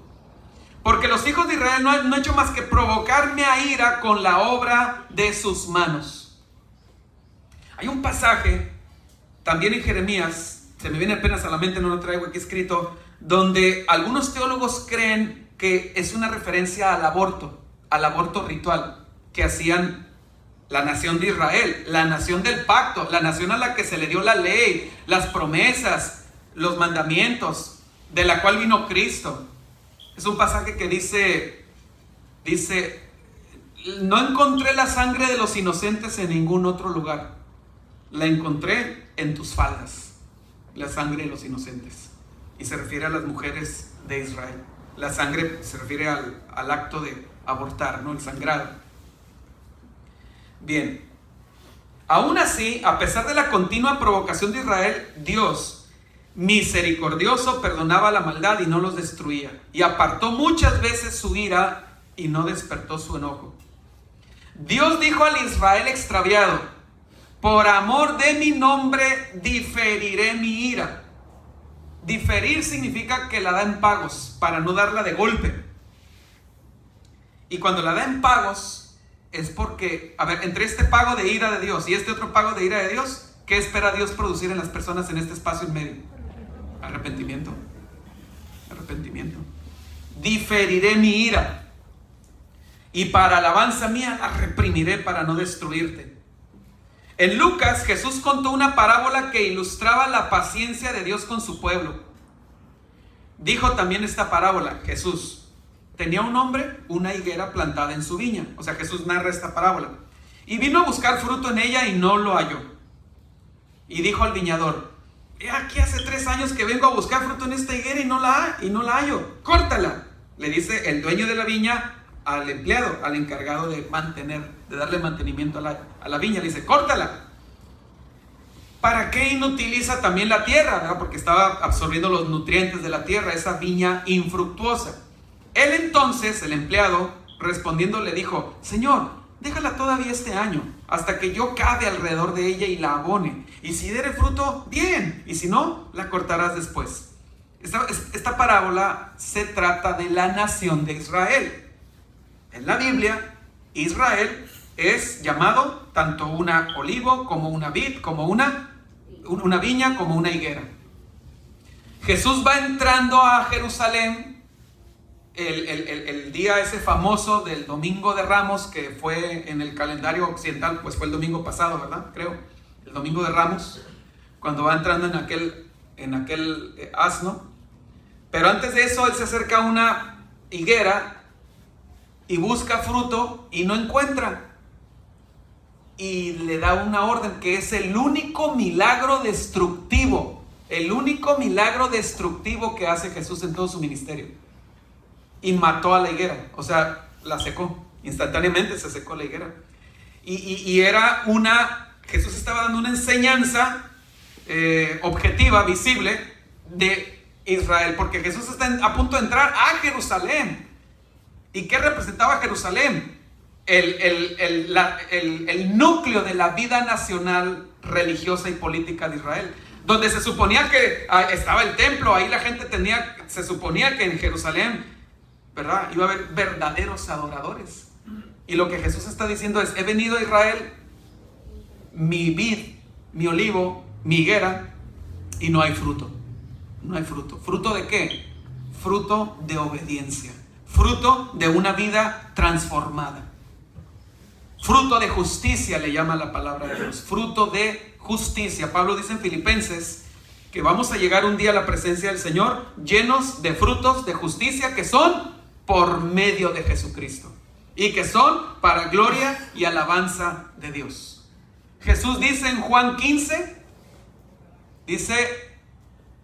Porque los hijos de Israel no han hecho más que provocarme a ira con la obra de sus manos. Hay un pasaje, también en Jeremías, se me viene apenas a la mente, no lo traigo aquí escrito, donde algunos teólogos creen que es una referencia al aborto ritual que hacían La nación de Israel, la nación del pacto, la nación a la que se le dio la ley, las promesas, los mandamientos, de la cual vino Cristo. Es un pasaje que dice, no encontré la sangre de los inocentes en ningún otro lugar. La encontré en tus faldas, la sangre de los inocentes. Y se refiere a las mujeres de Israel. La sangre se refiere al acto de abortar, ¿no? El sangrado. Bien, aún así, a pesar de la continua provocación de Israel, Dios, misericordioso, perdonaba la maldad y no los destruía, y apartó muchas veces su ira y no despertó su enojo. Dios dijo al Israel extraviado: por amor de mi nombre diferiré mi ira. Diferir significa que la da en pagos, para no darla de golpe. Y cuando la da en pagos es porque, a ver, entre este pago de ira de Dios y este otro pago de ira de Dios, ¿qué espera Dios producir en las personas en este espacio en medio? Arrepentimiento. Arrepentimiento. Diferiré mi ira, y para alabanza mía la reprimiré para no destruirte. En Lucas, Jesús contó una parábola que ilustraba la paciencia de Dios con su pueblo. Dijo también esta parábola, Jesús: tenía un hombre una higuera plantada en su viña. O sea, Jesús narra esta parábola. Y vino a buscar fruto en ella y no lo halló. Y dijo al viñador: he aquí hace 3 años que vengo a buscar fruto en esta higuera y no la hallo. Córtala. Le dice el dueño de la viña al empleado, al encargado de darle mantenimiento a la viña. Le dice: córtala. ¿Para qué inutiliza también la tierra? ¿Verdad? Porque estaba absorbiendo los nutrientes de la tierra, esa viña infructuosa. Él entonces, el empleado, respondiendo, le dijo: Señor, déjala todavía este año, hasta que yo cave alrededor de ella y la abone. Y si diere fruto, bien, y si no, la cortarás después. Esta parábola se trata de la nación de Israel. En la Biblia, Israel es llamado tanto una olivo, como una vid, como una viña, como una higuera. Jesús va entrando a Jerusalén el día ese famoso del Domingo de Ramos, que fue en el calendario occidental, pues fue el domingo pasado, ¿verdad? Creo, el Domingo de Ramos, cuando va entrando en aquel asno. Pero antes de eso, él se acerca a una higuera y busca fruto y no encuentra. Y le da una orden, que es el único milagro destructivo. El único milagro destructivo que hace Jesús en todo su ministerio. Y mató a la higuera, o sea, la secó. Instantáneamente se secó la higuera. Y era Jesús estaba dando una enseñanza objetiva, visible, de Israel. Porque Jesús está a punto de entrar a Jerusalén. ¿Y qué representaba Jerusalén? El núcleo de la vida nacional, religiosa y política de Israel. Donde se suponía que estaba el templo, ahí la gente se suponía que en Jerusalén, ¿verdad?, iba a haber verdaderos adoradores. Y lo que Jesús está diciendo es: he venido a Israel, mi vid, mi olivo, mi higuera, y no hay fruto. No hay fruto. ¿Fruto de qué? Fruto de obediencia. Fruto de una vida transformada. Fruto de justicia le llama la palabra de Dios. Fruto de justicia. Pablo dice en Filipenses que vamos a llegar un día a la presencia del Señor llenos de frutos de justicia, que son por medio de Jesucristo y que son para gloria y alabanza de Dios. Jesús dice en Juan 15, dice: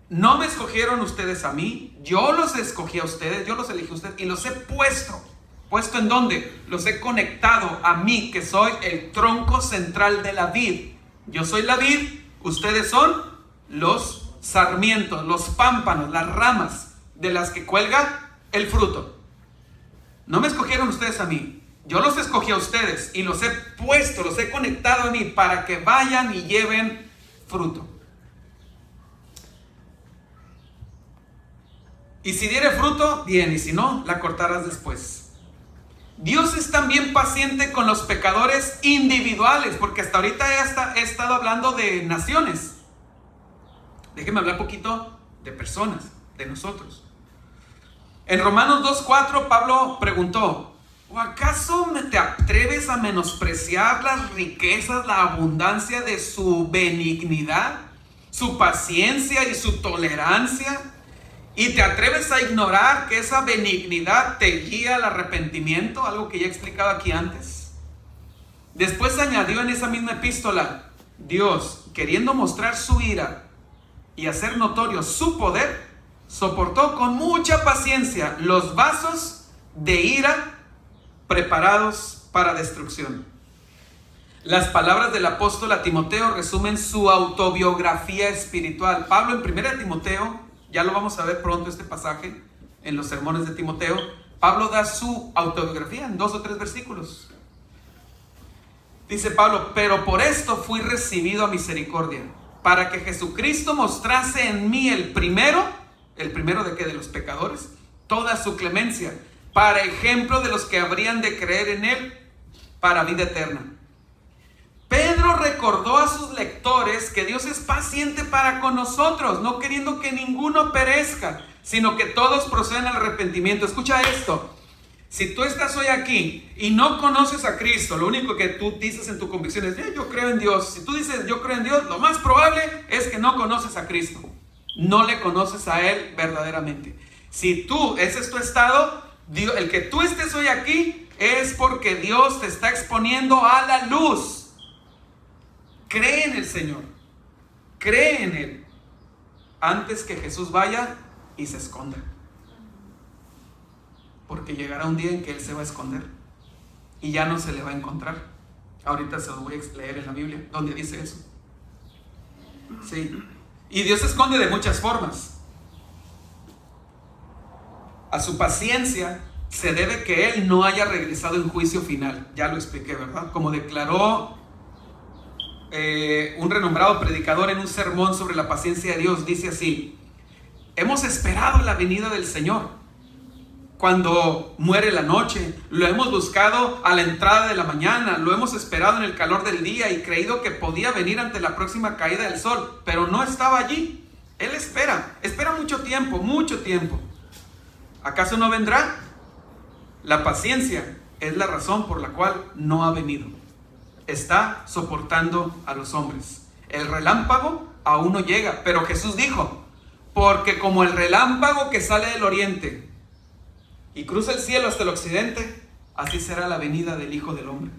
no me escogieron ustedes a mí, yo los escogí a ustedes, yo los elegí a ustedes y los he puesto. ¿Puesto en dónde? Los he conectado a mí, que soy el tronco central de la vid. Yo soy la vid, ustedes son los sarmientos, los pámpanos, las ramas de las que cuelga el fruto. No me escogieron ustedes a mí, yo los escogí a ustedes y los he puesto, los he conectado a mí para que vayan y lleven fruto. Y si diere fruto, bien, y si no, la cortarás después. Dios es también paciente con los pecadores individuales, porque hasta ahorita he estado hablando de naciones. Déjenme hablar un poquito de personas, de nosotros. En Romanos 2:4, Pablo preguntó: ¿O acaso te atreves a menospreciar las riquezas, la abundancia de su benignidad, su paciencia y su tolerancia? ¿Y te atreves a ignorar que esa benignidad te guía al arrepentimiento? Algo que ya he explicado aquí antes. Después añadió en esa misma epístola: Dios, queriendo mostrar su ira y hacer notorio su poder, soportó con mucha paciencia los vasos de ira preparados para destrucción. Las palabras del apóstol a Timoteo resumen su autobiografía espiritual. Pablo en 1 Timoteo, ya lo vamos a ver pronto este pasaje en los sermones de Timoteo, Pablo da su autobiografía en 2 o 3 versículos. Dice Pablo: pero por esto fui recibido a misericordia, para que Jesucristo mostrase en mí el primero de qué, de los pecadores, toda su clemencia, para ejemplo de los que habrían de creer en él para vida eterna. Pedro recordó a sus lectores que Dios es paciente para con nosotros, no queriendo que ninguno perezca, sino que todos procedan al arrepentimiento. Escucha esto: si tú estás hoy aquí y no conoces a Cristo, lo único que tú dices en tu convicción es: yo creo en Dios. Si tú dices yo creo en Dios, lo más probable es que no conoces a Cristo, no le conoces a Él verdaderamente. Si ese es tu estado, Dios, el que tú estés hoy aquí es porque Dios te está exponiendo a la luz. Cree en el Señor, cree en Él, antes que Jesús vaya y se esconda. Porque llegará un día en que Él se va a esconder y ya no se le va a encontrar. Ahorita se lo voy a leer en la Biblia, donde dice eso. Sí. Y Dios se esconde de muchas formas. A su paciencia se debe que Él no haya regresado en juicio final. Ya lo expliqué, ¿verdad? Como declaró un renombrado predicador en un sermón sobre la paciencia de Dios, dice así: hemos esperado la venida del Señor cuando muere la noche, lo hemos buscado a la entrada de la mañana, lo hemos esperado en el calor del día y creído que podía venir ante la próxima caída del sol, pero no estaba allí. Él espera mucho tiempo, mucho tiempo. ¿Acaso no vendrá? La paciencia es la razón por la cual no ha venido. Está soportando a los hombres. El relámpago aún no llega, pero Jesús dijo: porque como el relámpago que sale del oriente y cruza el cielo hasta el occidente, así será la venida del Hijo del Hombre.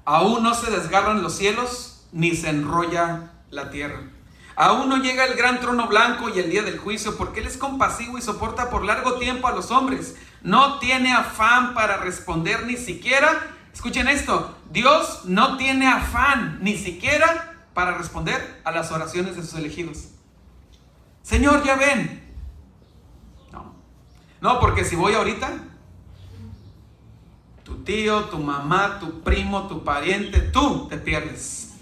Aún no se desgarran los cielos, ni se enrolla la tierra. Aún no llega el gran trono blanco y el día del juicio, porque Él es compasivo y soporta por largo tiempo a los hombres. No tiene afán para responder ni siquiera, escuchen esto, Dios no tiene afán ni siquiera para responder a las oraciones de sus elegidos. Señor, ya ven. No, porque si voy ahorita, tu tío, tu mamá, tu primo, tu pariente, tú te pierdes.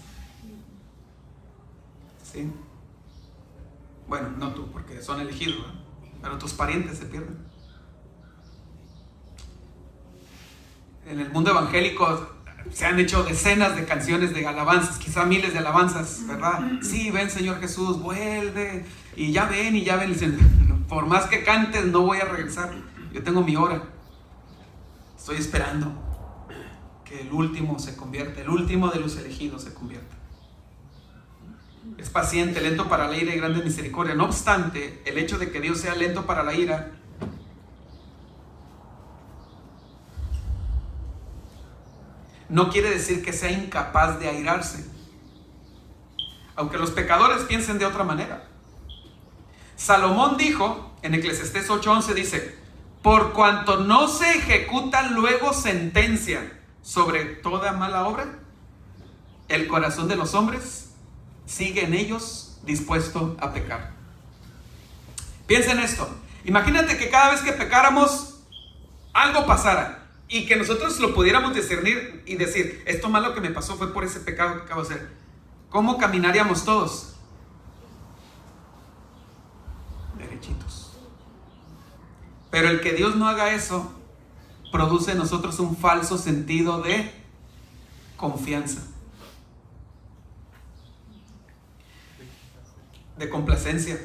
¿Sí? Bueno, no tú, porque son elegidos, ¿no? Pero tus parientes se pierden. En el mundo evangélico se han hecho decenas de canciones de alabanzas, quizá miles de alabanzas, ¿verdad? Sí, ven Señor Jesús, vuelve, y ya ven, dicen, por más que cantes no voy a regresar, yo tengo mi hora, estoy esperando que el último se convierta, el último de los elegidos se convierta. Es paciente, lento para la ira y grande misericordia. No obstante, el hecho de que Dios sea lento para la ira no quiere decir que sea incapaz de airarse, aunque los pecadores piensen de otra manera. Salomón dijo en Eclesiastés 8:11, dice: por cuanto no se ejecuta luego sentencia sobre toda mala obra, el corazón de los hombres sigue en ellos dispuesto a pecar. Piensa en esto. Imagínate que cada vez que pecáramos algo pasara y que nosotros lo pudiéramos discernir y decir: esto malo que me pasó fue por ese pecado que acabo de hacer. ¿Cómo caminaríamos todos? Derechitos. Pero el que Dios no haga eso produce en nosotros un falso sentido de confianza, de complacencia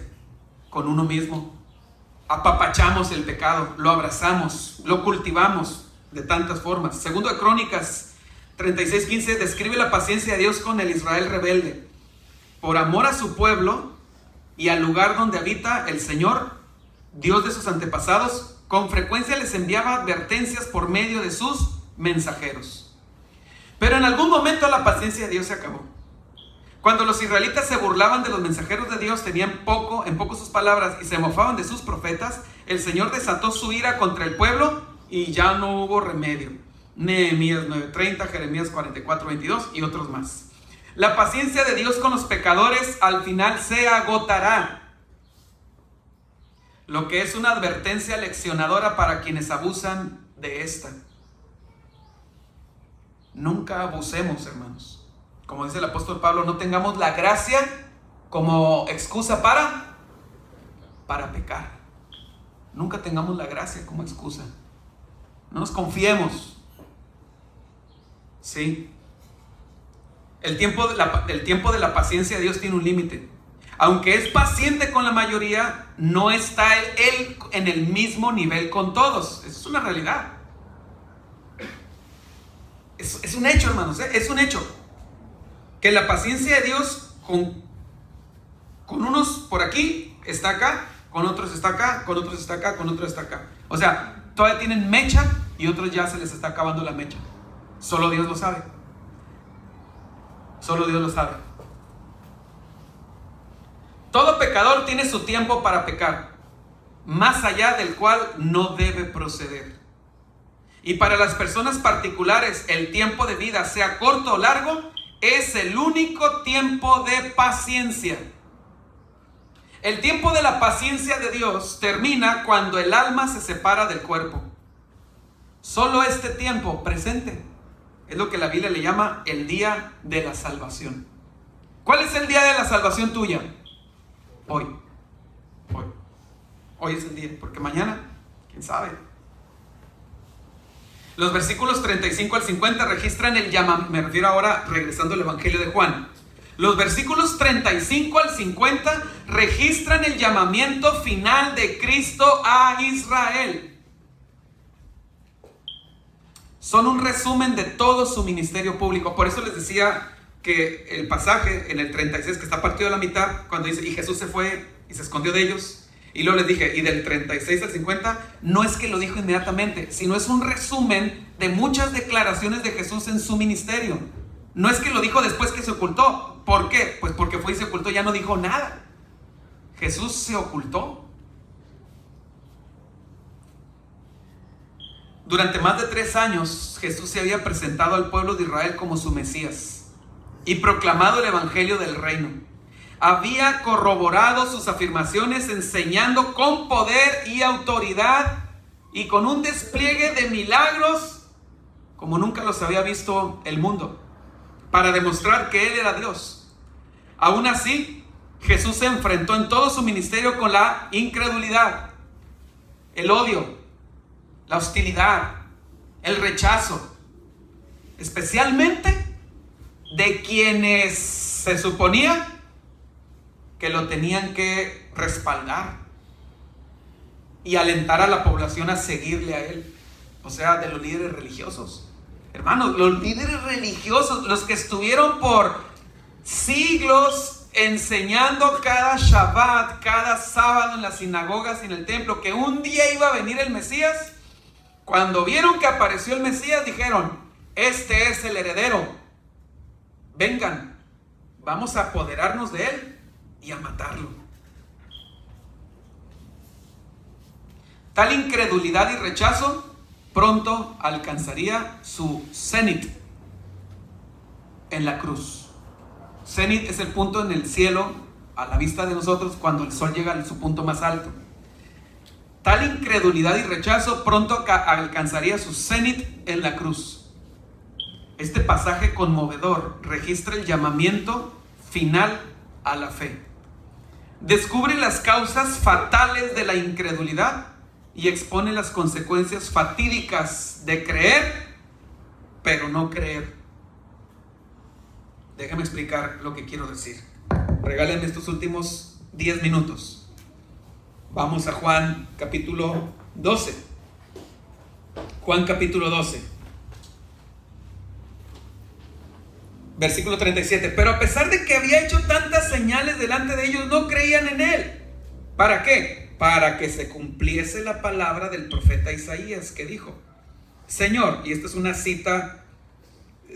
con uno mismo, apapachamos el pecado, lo abrazamos, lo cultivamos de tantas formas. Segundo de Crónicas 36:15 describe la paciencia de Dios con el Israel rebelde. Por amor a su pueblo y al lugar donde habita el Señor, Dios de sus antepasados, con frecuencia les enviaba advertencias por medio de sus mensajeros. Pero en algún momento la paciencia de Dios se acabó. Cuando los israelitas se burlaban de los mensajeros de Dios, tenían en poco sus palabras y se mofaban de sus profetas, el Señor desató su ira contra el pueblo y ya no hubo remedio. Nehemías 9:30, Jeremías 44:22 y otros más. La paciencia de Dios con los pecadores al final se agotará, lo que es una advertencia leccionadora para quienes abusan de esta. Nunca abusemos, hermanos. Como dice el apóstol Pablo, no tengamos la gracia como excusa para pecar. Nunca tengamos la gracia como excusa. No nos confiemos. ¿Sí? El tiempo de la paciencia de Dios tiene un límite. Aunque es paciente con la mayoría, no está Él en el mismo nivel con todos. Eso es una realidad. Es un hecho, hermanos, es un hecho. Que la paciencia de Dios con unos por aquí está acá, con otros está acá, con otros está acá, con otros está acá. O sea, todavía tienen mecha y otros ya se les está acabando la mecha. Solo Dios lo sabe. Solo Dios lo sabe. Todo pecador tiene su tiempo para pecar, más allá del cual no debe proceder. Y para las personas particulares, el tiempo de vida, sea corto o largo, es el único tiempo de paciencia. El tiempo de la paciencia de Dios termina cuando el alma se separa del cuerpo. Solo este tiempo presente es lo que la Biblia le llama el día de la salvación. ¿Cuál es el día de la salvación tuya? Hoy. Hoy es el día, porque mañana, quién sabe. Los versículos 35 al 50 registran el llamamiento. Me refiero ahora, regresando al Evangelio de Juan. Los versículos 35 al 50 registran el llamamiento final de Cristo a Israel. Son un resumen de todo su ministerio público. Por eso les decía que el pasaje en el 36, que está partido a la mitad, cuando dice, y Jesús se fue y se escondió de ellos. Y luego les dije, y del 36 al 50, no es que lo dijo inmediatamente, sino es un resumen de muchas declaraciones de Jesús en su ministerio. No es que lo dijo después que se ocultó. ¿Por qué? Pues porque fue y se ocultó, ya no dijo nada. Jesús se ocultó. Durante más de 3 años, Jesús se había presentado al pueblo de Israel como su Mesías y proclamado el evangelio del reino. Había corroborado sus afirmaciones enseñando con poder y autoridad y con un despliegue de milagros como nunca los había visto el mundo, para demostrar que Él era Dios. Aún así, Jesús se enfrentó en todo su ministerio con la incredulidad, el odio, la hostilidad, el rechazo, especialmente de quienes se suponía que lo tenían que respaldar y alentar a la población a seguirle a Él. O sea, de los líderes religiosos. Hermanos, los líderes religiosos, los que estuvieron por siglos enseñando cada Shabbat, cada sábado en las sinagogas y en el templo, que un día iba a venir el Mesías. Cuando vieron que apareció el Mesías, dijeron, este es el heredero. Vengan, vamos a apoderarnos de él y a matarlo. Tal incredulidad y rechazo pronto alcanzaría su cenit en la cruz. Cenit es el punto en el cielo a la vista de nosotros cuando el sol llega a su punto más alto. Tal incredulidad y rechazo pronto alcanzaría su cenit en la cruz. Este pasaje conmovedor registra el llamamiento final a la fe. Descubre las causas fatales de la incredulidad y expone las consecuencias fatídicas de creer, pero no creer. Déjame explicar lo que quiero decir. Regálenme estos últimos 10 minutos. Vamos a Juan capítulo 12. Juan capítulo 12. Versículo 37. Pero a pesar de que había hecho tantas señales delante de ellos, no creían en él. ¿Para qué? Para que se cumpliese la palabra del profeta Isaías, que dijo: Señor, y esta es una cita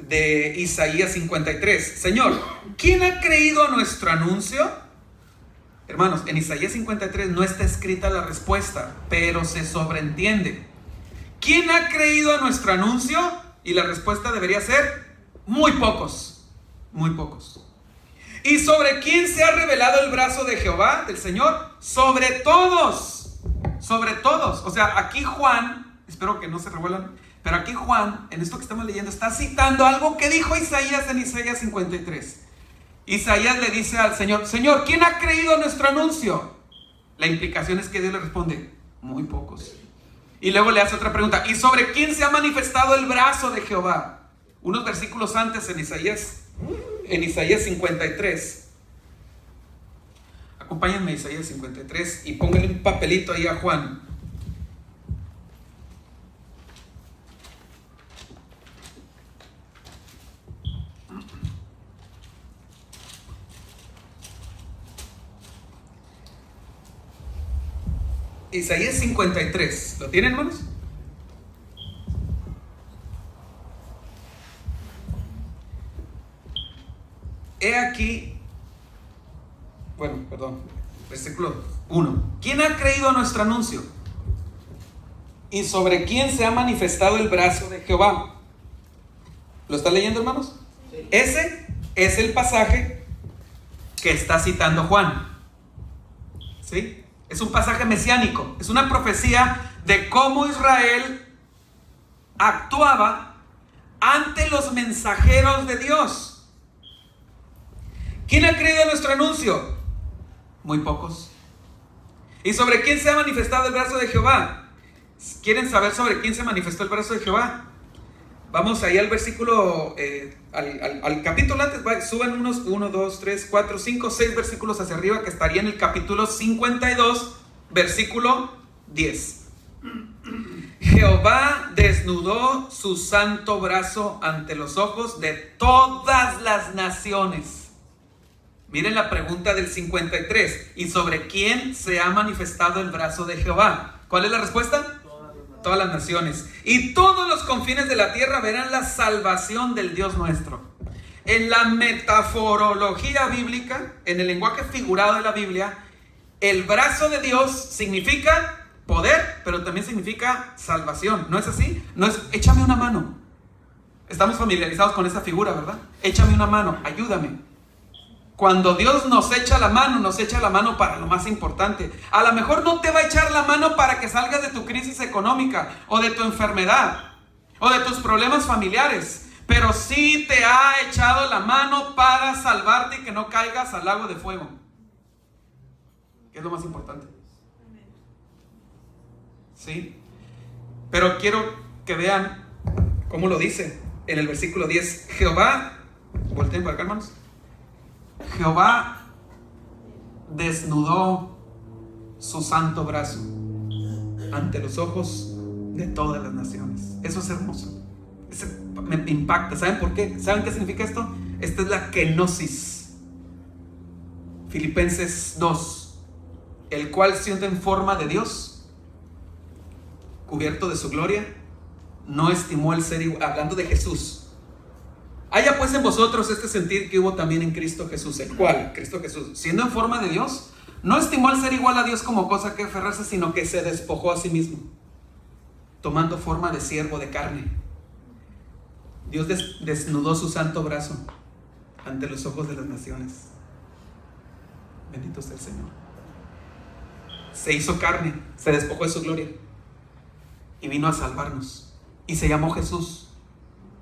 de Isaías 53. Señor, ¿quién ha creído a nuestro anuncio? Hermanos, en Isaías 53 no está escrita la respuesta, pero se sobreentiende. ¿Quién ha creído a nuestro anuncio? Y la respuesta debería ser: muy pocos, muy pocos. ¿Y sobre quién se ha revelado el brazo de Jehová, del Señor? Sobre todos, sobre todos. O sea, aquí Juan, espero que no se revuelan, pero aquí Juan, en esto que estamos leyendo, está citando algo que dijo Isaías en Isaías 53. Isaías le dice al Señor: Señor, ¿quién ha creído nuestro anuncio? La implicación es que Dios le responde: muy pocos. Y luego le hace otra pregunta: ¿y sobre quién se ha manifestado el brazo de Jehová? Unos versículos antes en Isaías 53. Acompáñenme a Isaías 53 y pónganle un papelito ahí a Juan. Isaías 53. ¿Lo tienen, hermanos? He aquí, versículo 1. ¿Quién ha creído a nuestro anuncio? ¿Y sobre quién se ha manifestado el brazo de Jehová? ¿Lo está leyendo, hermanos? Sí. Ese es el pasaje que está citando Juan. ¿Sí? Es un pasaje mesiánico. Es una profecía de cómo Israel actuaba ante los mensajeros de Dios. ¿Quién ha creído nuestro anuncio? Muy pocos. ¿Y sobre quién se ha manifestado el brazo de Jehová? ¿Quieren saber sobre quién se manifestó el brazo de Jehová? Vamos ahí al versículo, al capítulo antes. Suban unos 1, 2, 3, 4, 5, 6 versículos hacia arriba, que estaría en el capítulo 52, versículo 10. Jehová desnudó su santo brazo ante los ojos de todas las naciones. Miren la pregunta del 53. ¿Y sobre quién se ha manifestado el brazo de Jehová? ¿Cuál es la respuesta? Todas las naciones. Y todos los confines de la tierra verán la salvación del Dios nuestro. En la metaforología bíblica, en el lenguaje figurado de la Biblia, el brazo de Dios significa poder, pero también significa salvación. ¿No es así? No es échame una mano. Estamos familiarizados con esa figura, ¿verdad? Échame una mano, ayúdame. Cuando Dios nos echa la mano para lo más importante. A lo mejor no te va a echar la mano para que salgas de tu crisis económica, o de tu enfermedad, o de tus problemas familiares, pero sí te ha echado la mano para salvarte y que no caigas al lago de fuego. ¿Qué es lo más importante? ¿Sí? Pero quiero que vean cómo lo dice en el versículo 10. Jehová, volteen para acá, hermanos. Jehová desnudó su santo brazo ante los ojos de todas las naciones. Eso es hermoso. Me impacta. ¿Saben por qué? ¿Saben qué significa esto? Esta es la kenosis. Filipenses 2. El cual, siendo en forma de Dios, cubierto de su gloria, no estimó el ser igual. Hablando de Jesús. Haya pues en vosotros este sentir que hubo también en Cristo Jesús. ¿El cual? Cristo Jesús, siendo en forma de Dios, no estimó el ser igual a Dios como cosa que aferrarse, sino que se despojó a sí mismo, tomando forma de siervo de carne. Dios desnudó su santo brazo ante los ojos de las naciones. Bendito sea el Señor. Se hizo carne, se despojó de su gloria y vino a salvarnos. Y se llamó Jesús,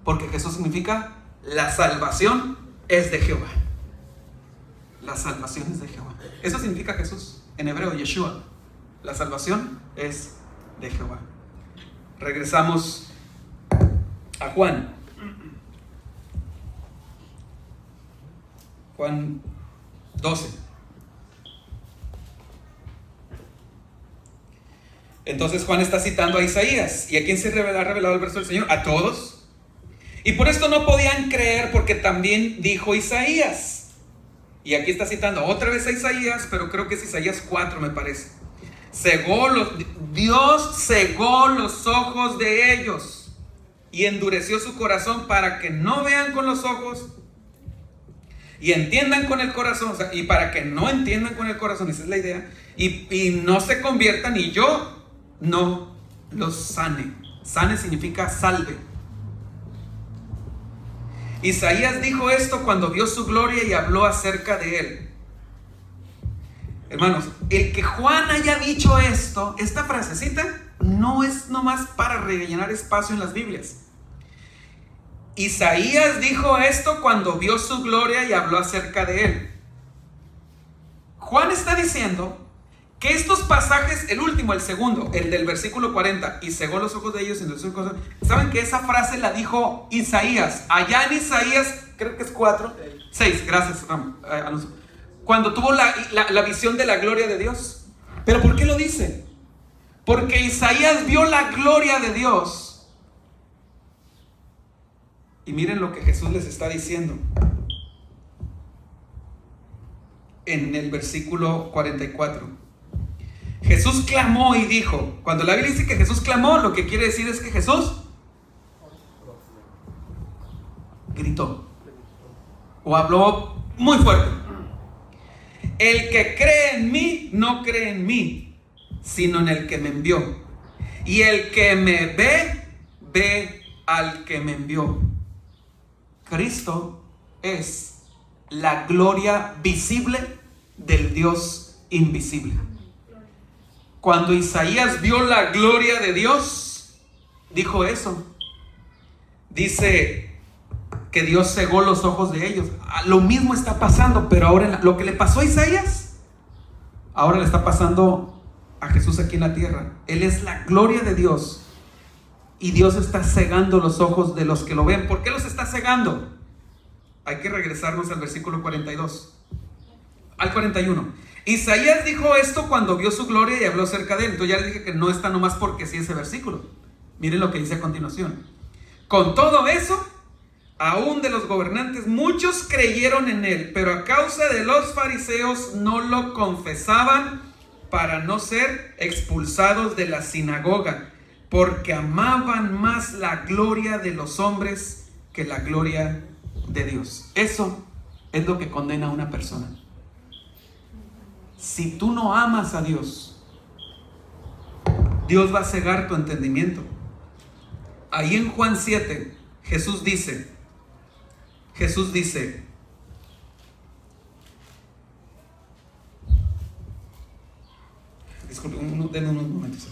porque Jesús significa la salvación es de Jehová. La salvación es de Jehová. Eso significa Jesús en hebreo, Yeshua. La salvación es de Jehová. Regresamos a Juan. Juan 12. Entonces Juan está citando a Isaías. ¿Y a quién se ha revelado el verso del Señor? A todos. Y por esto no podían creer, porque también dijo Isaías. Y aquí está citando otra vez a Isaías, pero creo que es Isaías 4, me parece. Dios cegó los ojos de ellos y endureció su corazón para que no vean con los ojos y entiendan con el corazón, o sea, y para que no entiendan con el corazón, esa es la idea, y no se conviertan y yo no los sane. Sane significa salve. Isaías dijo esto cuando vio su gloria y habló acerca de él. Hermanos, el que Juan haya dicho esto, esta frasecita, no es nomás para rellenar espacio en las Biblias. Isaías dijo esto cuando vio su gloria y habló acerca de él. Juan está diciendo que estos pasajes, el último, el segundo, el del versículo 40, y cegó los ojos de ellos, saben que esa frase la dijo Isaías, allá en Isaías, creo que es 6, gracias Alonso, cuando tuvo la visión de la gloria de Dios. ¿Pero por qué lo dice? Porque Isaías vio la gloria de Dios. Y miren lo que Jesús les está diciendo en el versículo 44. Jesús clamó y dijo. Cuando la Biblia dice que Jesús clamó, lo que quiere decir es que Jesús gritó o habló muy fuerte. El que cree en mí no cree en mí, sino en el que me envió. Y el que me ve, ve al que me envió. Cristo es la gloria visible del Dios invisible. Cuando Isaías vio la gloria de Dios, dijo eso. Dice que Dios cegó los ojos de ellos. Lo mismo está pasando, pero ahora lo que le pasó a Isaías, ahora le está pasando a Jesús aquí en la tierra. Él es la gloria de Dios. Y Dios está cegando los ojos de los que lo ven. ¿Por qué los está cegando? Hay que regresarnos al versículo 42. Al 41. Isaías dijo esto cuando vio su gloria y habló acerca de él. Entonces ya le dije que no está nomás porque sí ese versículo. Miren lo que dice a continuación. Con todo eso, aún de los gobernantes, muchos creyeron en él, pero a causa de los fariseos no lo confesaban para no ser expulsados de la sinagoga, porque amaban más la gloria de los hombres que la gloria de Dios. Eso es lo que condena a una persona. Si tú no amas a Dios, Dios va a cegar tu entendimiento. Ahí en Juan 7, Jesús dice, disculpe, denme unos momentos.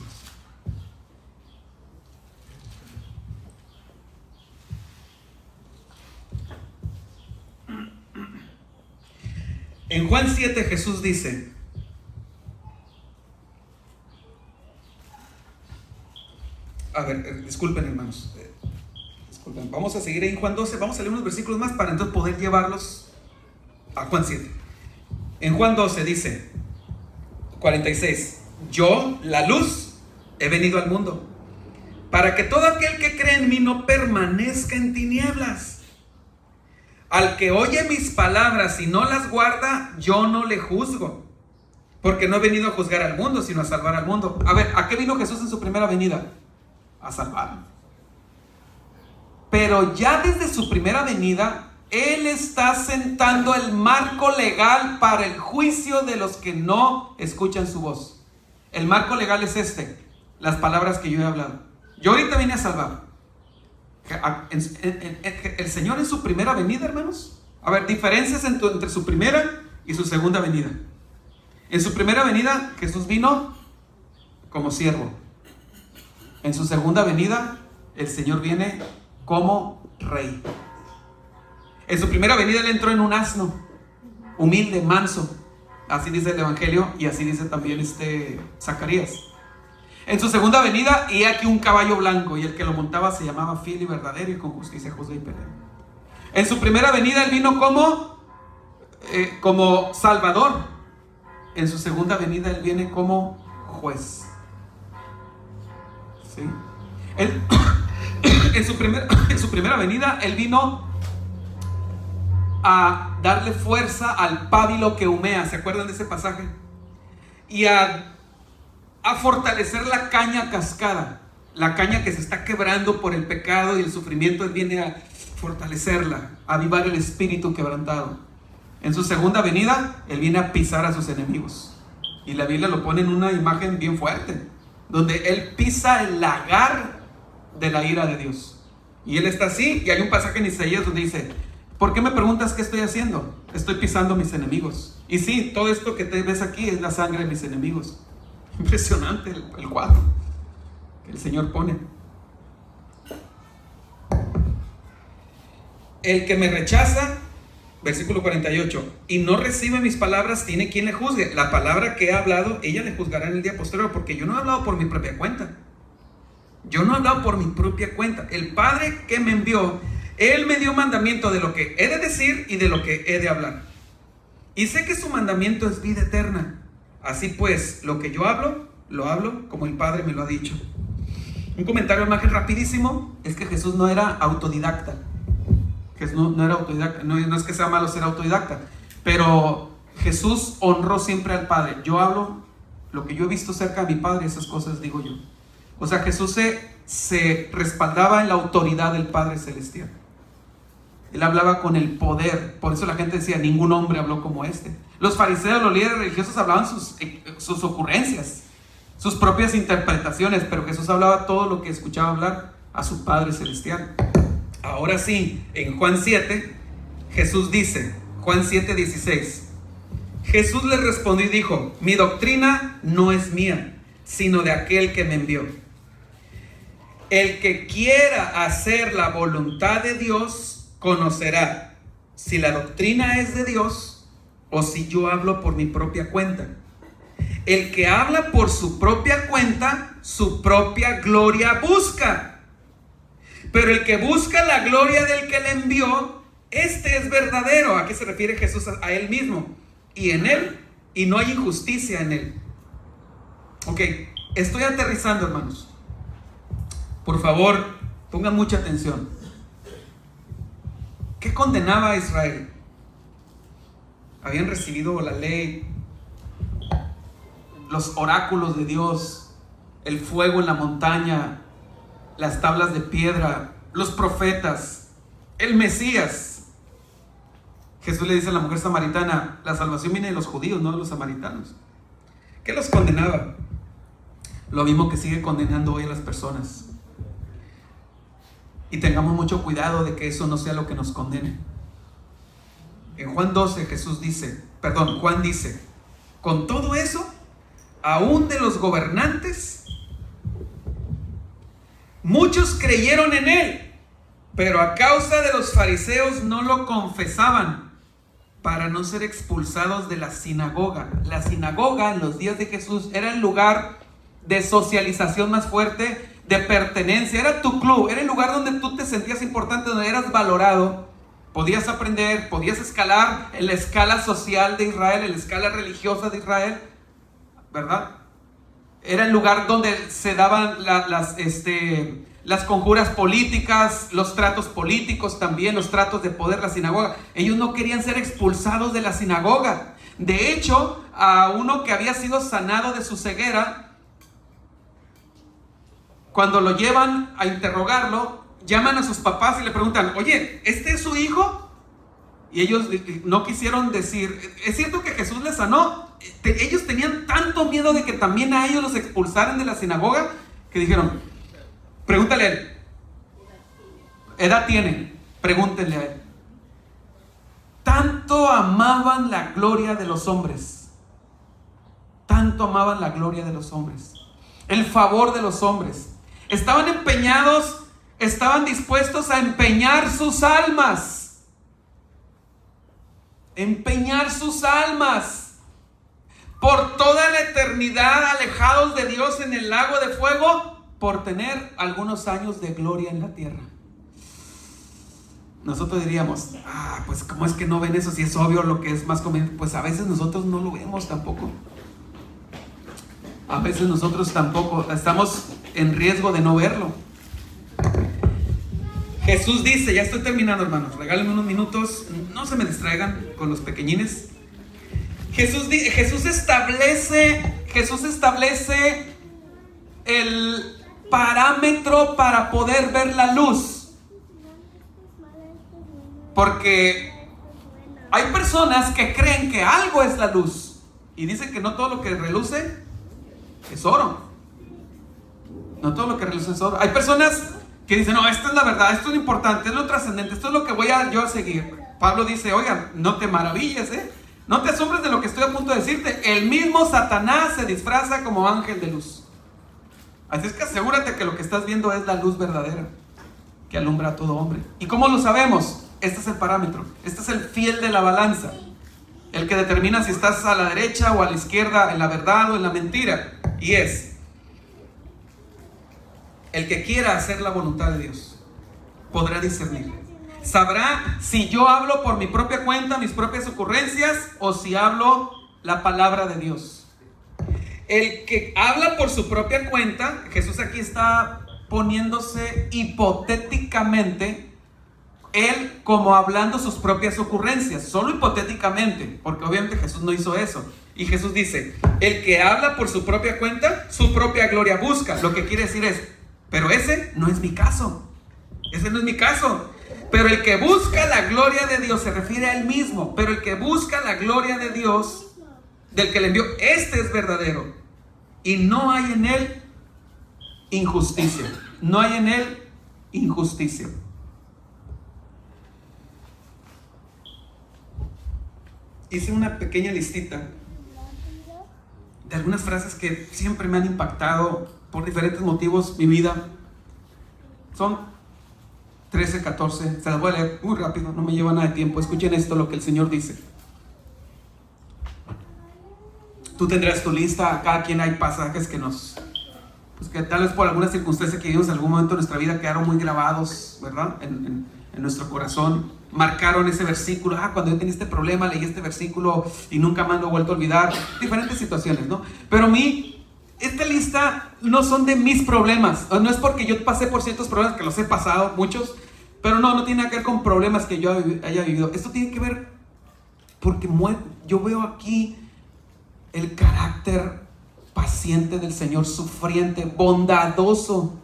En Juan 7 Jesús dice, a ver, disculpen hermanos, disculpen, vamos a seguir en Juan 12, vamos a leer unos versículos más para entonces poder llevarlos a Juan 7. En Juan 12 dice, 46, yo, la luz, he venido al mundo, para que todo aquel que cree en mí no permanezca en tinieblas. Al que oye mis palabras y no las guarda, yo no le juzgo, porque no he venido a juzgar al mundo, sino a salvar al mundo. A ver, ¿a qué vino Jesús en su primera venida? A salvar. Pero ya desde su primera venida, Él está sentando el marco legal para el juicio de los que no escuchan su voz. El marco legal es las palabras que yo he hablado. Yo ahorita vine a salvar. El Señor en su primera venida, hermanos. A ver, diferencias entre su primera y su segunda venida. En su primera venida, Jesús vino como siervo. En su segunda venida, el Señor viene como rey. En su primera venida, Él entró en un asno, humilde, manso. Así dice el Evangelio y así dice también Zacarías. En su segunda venida, y aquí un caballo blanco, y el que lo montaba se llamaba fiel y verdadero, y con justicia juzga y pelea. En su primera venida, Él vino como Salvador. En su segunda venida, Él viene como juez. ¿sí? Él, en su primera venida, Él vino a darle fuerza al pábilo que humea. ¿Se acuerdan de ese pasaje? Y a fortalecer la caña cascada, la caña que se está quebrando por el pecado y el sufrimiento. Él viene a fortalecerla, a avivar el espíritu quebrantado. En su segunda venida, Él viene a pisar a sus enemigos. Y la Biblia lo pone en una imagen bien fuerte, donde Él pisa el lagar de la ira de Dios. Y Él está así, y hay un pasaje en Isaías donde dice: ¿por qué me preguntas qué estoy haciendo? Estoy pisando a mis enemigos. Y sí, todo esto que te ves aquí es la sangre de mis enemigos. Impresionante el cuadro que el Señor pone. El que me rechaza, versículo 48, y no recibe mis palabras, tiene quien le juzgue. La palabra que he hablado, ella le juzgará en el día posterior, porque yo no he hablado por mi propia cuenta. Yo no he hablado por mi propia cuenta. El Padre que me envió, Él me dio mandamiento de lo que he de decir y de lo que he de hablar. Y sé que su mandamiento es vida eterna. Así pues, lo que yo hablo, lo hablo como el Padre me lo ha dicho. Un comentario más rapidísimo es que Jesús no era autodidacta. Jesús no era autodidacta. No es que sea malo ser autodidacta, pero Jesús honró siempre al Padre. Yo hablo lo que yo he visto cerca de mi Padre, esas cosas digo yo. O sea, Jesús se respaldaba en la autoridad del Padre Celestial. Él hablaba con el poder. Por eso la gente decía: ningún hombre habló como este. Los fariseos, los líderes religiosos hablaban sus ocurrencias, sus propias interpretaciones, pero Jesús hablaba todo lo que escuchaba hablar a su Padre Celestial. Ahora sí, en Juan 7, Jesús dice, Juan 7:16, Jesús le respondió y dijo: mi doctrina no es mía, sino de aquel que me envió. El que quiera hacer la voluntad de Dios conocerá si la doctrina es de Dios o si yo hablo por mi propia cuenta. El que habla por su propia cuenta, su propia gloria busca. Pero el que busca la gloria del que le envió, este es verdadero. ¿A qué se refiere Jesús? A Él mismo. Y en Él, y no hay injusticia en Él. Ok, estoy aterrizando, hermanos. Por favor, pongan mucha atención. ¿Qué condenaba a Israel? Habían recibido la ley, los oráculos de Dios, el fuego en la montaña, las tablas de piedra, los profetas, el Mesías. Jesús le dice a la mujer samaritana: la salvación viene de los judíos, no de los samaritanos. ¿Qué los condenaba? Lo mismo que sigue condenando hoy a las personas. Y tengamos mucho cuidado de que eso no sea lo que nos condene. En Juan 12 Juan dice: con todo eso, aún de los gobernantes, muchos creyeron en Él, pero a causa de los fariseos no lo confesaban, para no ser expulsados de la sinagoga. La sinagoga en los días de Jesús era el lugar de socialización más fuerte, de pertenencia. Era tu club, era el lugar donde tú te sentías importante, donde eras valorado. Podías aprender, podías escalar en la escala social de Israel, en la escala religiosa de Israel, ¿verdad? Era el lugar donde se daban las conjuras políticas, los tratos políticos también, los tratos de poder, la sinagoga. Ellos no querían ser expulsados de la sinagoga. De hecho, a uno que había sido sanado de su ceguera, cuando lo llevan a interrogarlo, llaman a sus papás y le preguntan: oye, ¿este es su hijo? Y ellos no quisieron decir. Es cierto que Jesús les sanó. Ellos tenían tanto miedo de que también a ellos los expulsaran de la sinagoga, que dijeron: pregúntale a él. ¿Edad tiene? Pregúntenle a él. Tanto amaban la gloria de los hombres. Tanto amaban la gloria de los hombres, el favor de los hombres. Estaban empeñados, estaban dispuestos a empeñar sus almas. Empeñar sus almas por toda la eternidad, alejados de Dios en el lago de fuego, por tener algunos años de gloria en la tierra. Nosotros diríamos: pues ¿cómo es que no ven eso? Si es obvio lo que es más conveniente. Pues a veces nosotros no lo vemos tampoco. A veces nosotros tampoco estamos en riesgo de no verlo. Jesús dice, ya estoy terminando, hermanos, regálenme unos minutos, no se me distraigan con los pequeñines. Jesús establece el parámetro para poder ver la luz. Porque hay personas que creen que algo es la luz y dicen que no todo lo que reluce es oro. No todo lo que reluce es oro. Hay personas que dicen, no, esto es la verdad, esto es lo importante, es lo trascendente, esto es lo que voy yo a seguir. Pablo dice, oigan, no te maravilles, no te asombres de lo que estoy a punto de decirte. El mismo Satanás se disfraza como ángel de luz. Así es que asegúrate que lo que estás viendo es la luz verdadera que alumbra a todo hombre. ¿Y cómo lo sabemos? Este es el parámetro, este es el fiel de la balanza, el que determina si estás a la derecha o a la izquierda, en la verdad o en la mentira. Y es el que quiera hacer la voluntad de Dios, podrá discernir. Sabrá si yo hablo por mi propia cuenta, mis propias ocurrencias, o si hablo la palabra de Dios. El que habla por su propia cuenta, Jesús aquí está poniéndose hipotéticamente, él como hablando sus propias ocurrencias, solo hipotéticamente, porque obviamente Jesús no hizo eso. Y Jesús dice, el que habla por su propia cuenta, su propia gloria busca. Lo que quiere decir es, pero ese no es mi caso. Ese no es mi caso. Pero el que busca la gloria de Dios, se refiere a él mismo, pero el que busca la gloria de Dios, del que le envió, este es verdadero. Y no hay en él injusticia. No hay en él injusticia. Hice una pequeña listita de algunas frases que siempre me han impactado por diferentes motivos mi vida. Son 13, 14, se las voy a leer muy rápido, no me lleva nada de tiempo. Escuchen esto, lo que el Señor dice. Tú tendrás tu lista, cada quien hay pasajes que pues que tal vez por alguna circunstancia que vivimos en algún momento de nuestra vida quedaron muy grabados, ¿verdad? En nuestro corazón, marcaron ese versículo. Cuando yo tenía este problema leí este versículo y nunca más lo he vuelto a olvidar. Diferentes situaciones, ¿no? Pero esta lista no son de mis problemas, no es porque yo pasé por ciertos problemas, que los he pasado, muchos, pero no tiene nada que ver con problemas que yo haya vivido. Esto tiene que ver porque yo veo aquí el carácter paciente del Señor, sufriente, bondadoso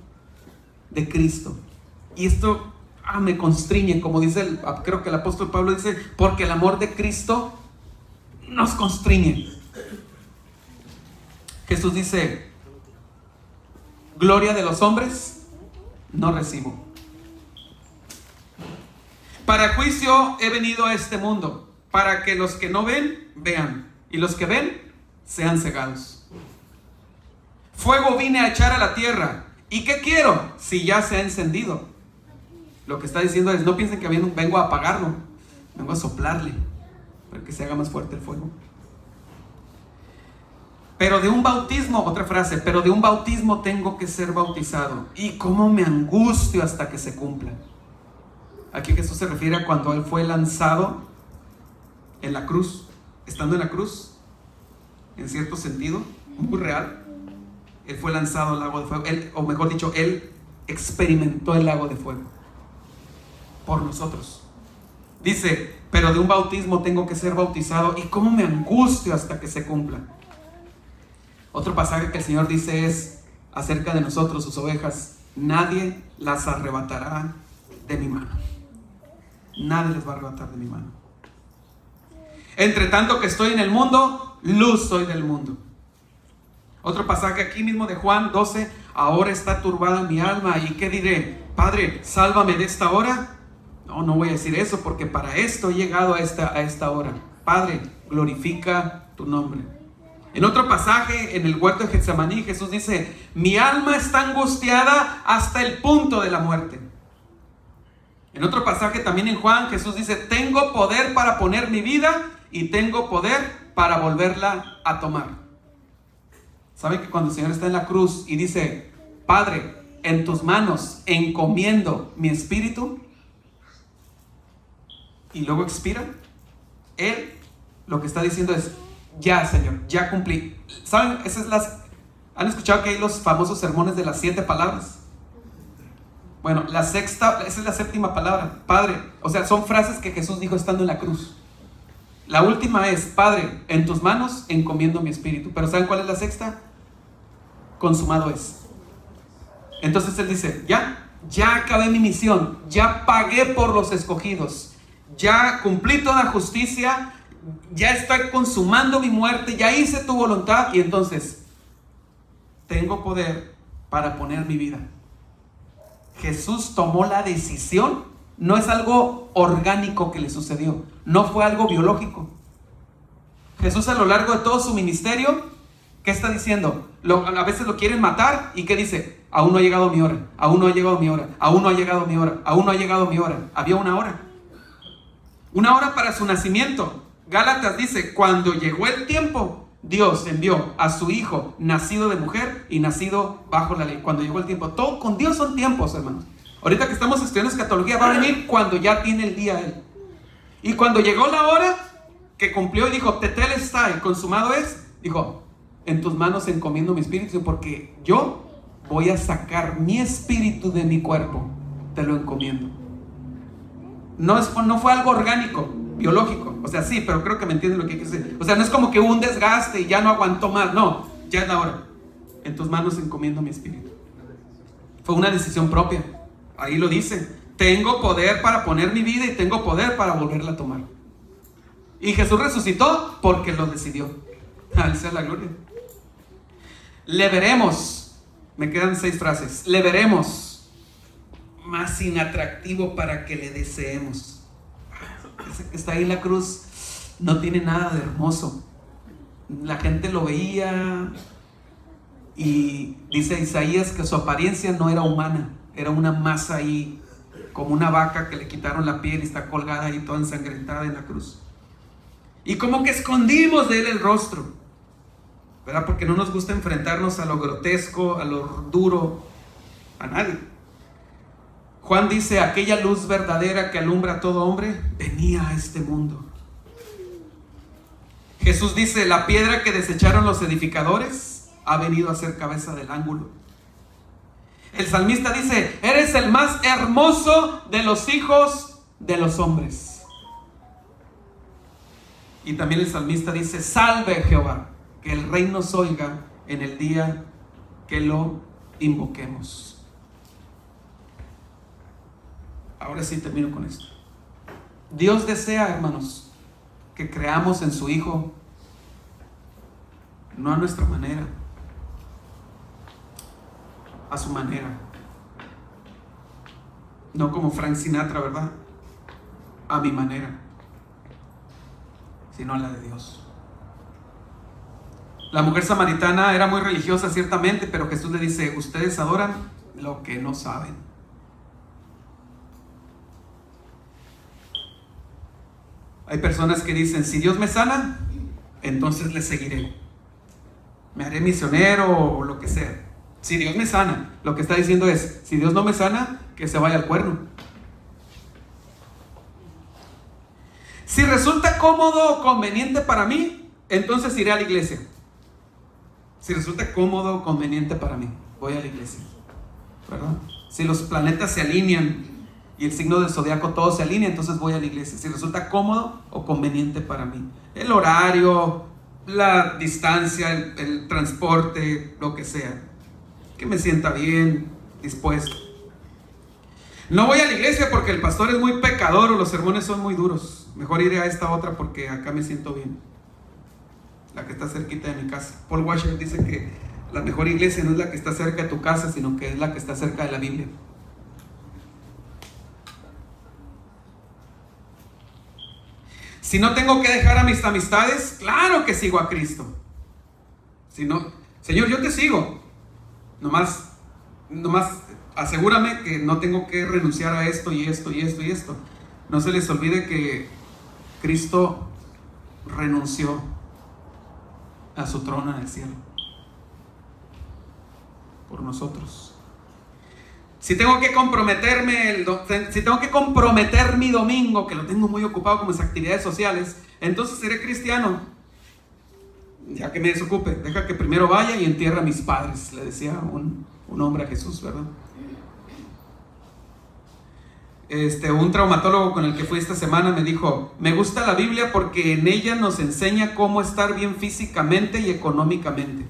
de Cristo. Y esto me constriñe, como dice creo que el apóstol Pablo dice, porque el amor de Cristo nos constriñe. Jesús dice, gloria de los hombres no recibo. Para juicio he venido a este mundo, para que los que no ven, vean, y los que ven, sean cegados. Fuego vine a echar a la tierra, ¿y qué quiero? Si ya se ha encendido. Lo que está diciendo es, no piensen que vengo a apagarlo, vengo a soplarle, para que se haga más fuerte el fuego. Pero de un bautismo, otra frase, pero de un bautismo tengo que ser bautizado. Y cómo me angustio hasta que se cumpla. Aquí Jesús se refiere a cuando Él fue lanzado en la cruz. Estando en la cruz, en cierto sentido, muy real, Él fue lanzado al lago de fuego. O mejor dicho, Él experimentó el lago de fuego por nosotros. Dice, pero de un bautismo tengo que ser bautizado. Y cómo me angustio hasta que se cumpla. Otro pasaje que el Señor dice es acerca de nosotros, sus ovejas: nadie las arrebatará de mi mano. Nadie les va a arrebatar de mi mano. Entre tanto que estoy en el mundo, luz soy del mundo. Otro pasaje aquí mismo de Juan 12: ahora está turbada mi alma, ¿y qué diré? Padre, sálvame de esta hora. No voy a decir eso, porque para esto he llegado a esta hora. Padre, glorifica tu nombre. En otro pasaje, en el huerto de Getsemaní, Jesús dice: mi alma está angustiada hasta el punto de la muerte. En otro pasaje también en Juan, Jesús dice: tengo poder para poner mi vida y tengo poder para volverla a tomar. ¿Saben que cuando el Señor está en la cruz y dice: Padre, en tus manos encomiendo mi espíritu, y luego expira, Él lo que está diciendo es: ya, Señor, ya cumplí. ¿Saben? ¿Han escuchado que hay los famosos sermones de las 7 palabras? Bueno, la sexta, esa es la séptima palabra, Padre. O sea, son frases que Jesús dijo estando en la cruz. La última es, Padre, en tus manos encomiendo mi espíritu. Pero ¿saben cuál es la sexta? Consumado es. Entonces Él dice, ya acabé mi misión, ya pagué por los escogidos, ya cumplí toda justicia, ya estoy consumando mi muerte, ya hice tu voluntad y entonces tengo poder para poner mi vida. Jesús tomó la decisión, no es algo orgánico que le sucedió, no fue algo biológico. Jesús a lo largo de todo su ministerio, ¿qué está diciendo? A veces lo quieren matar y ¿qué dice? Aún no ha llegado mi hora, aún no ha llegado mi hora, aún no ha llegado mi hora, aún no ha llegado mi hora. Había una hora para su nacimiento. Gálatas dice, cuando llegó el tiempo, Dios envió a su hijo nacido de mujer y nacido bajo la ley. Cuando llegó el tiempo, todo con Dios son tiempos, hermanos. Ahorita que estamos estudiando escatología, va a venir cuando ya tiene el día Él. Y cuando llegó la hora que cumplió y dijo, tetelestai, consumado es, dijo, en tus manos encomiendo mi espíritu, porque yo voy a sacar mi espíritu de mi cuerpo, te lo encomiendo. No fue algo orgánico, biológico. O sea, sí, pero creo que me entienden lo que quiero decir. O sea, no es como que hubo un desgaste y ya no aguantó más. No, ya es la hora. En tus manos encomiendo mi espíritu. Fue una decisión propia. Ahí lo dice. Tengo poder para poner mi vida y tengo poder para volverla a tomar. Y Jesús resucitó porque lo decidió. Al sea la gloria. Le veremos. Me quedan 6 frases. Le veremos más inatractivo para que le deseemos. Ese que está ahí en la cruz no tiene nada de hermoso. La gente lo veía y dice Isaías que su apariencia no era humana, era una masa ahí, como una vaca que le quitaron la piel y está colgada ahí toda ensangrentada en la cruz. Y como que escondimos de él el rostro, ¿verdad? Porque no nos gusta enfrentarnos a lo grotesco, a lo duro, a nadie. Juan dice, aquella luz verdadera que alumbra a todo hombre, venía a este mundo. Jesús dice, la piedra que desecharon los edificadores ha venido a ser cabeza del ángulo. El salmista dice, eres el más hermoso de los hijos de los hombres. Y también el salmista dice, salve Jehová, que el rey nos oiga en el día que lo invoquemos. Ahora sí termino con esto. Dios desea, hermanos, que creamos en su Hijo, no a nuestra manera, a su manera. No como Frank Sinatra, ¿verdad? A mi manera, sino a la de Dios. La mujer samaritana era muy religiosa, ciertamente, pero Jesús le dice, ustedes adoran lo que no saben. Hay personas que dicen, si Dios me sana, entonces le seguiré. Me haré misionero o lo que sea. Si Dios me sana, lo que está diciendo es, si Dios no me sana, que se vaya al cuerno. Si resulta cómodo o conveniente para mí, entonces iré a la iglesia. Si resulta cómodo o conveniente para mí, voy a la iglesia, ¿verdad? Si los planetas se alinean y el signo del zodiaco todo se alinea, entonces voy a la iglesia. Si resulta cómodo o conveniente para mí. El horario, la distancia, el transporte, lo que sea. Que me sienta bien, dispuesto. No voy a la iglesia porque el pastor es muy pecador o los sermones son muy duros. Mejor iré a esta otra porque acá me siento bien. La que está cerquita de mi casa. Paul Washer dice que la mejor iglesia no es la que está cerca de tu casa, sino que es la que está cerca de la Biblia. Si no tengo que dejar a mis amistades, claro que sigo a Cristo. Si no, Señor, yo te sigo. Nomás asegúrame que no tengo que renunciar a esto y esto y esto y esto. No se les olvide que Cristo renunció a su trono en el cielo por nosotros. Si tengo que comprometer mi domingo, que lo tengo muy ocupado con mis actividades sociales, entonces seré cristiano. ya que me desocupe, deja que primero vaya y entierre a mis padres, le decía un hombre a Jesús, ¿verdad? Un traumatólogo con el que fui esta semana me dijo: me gusta la Biblia porque en ella nos enseña cómo estar bien físicamente y económicamente.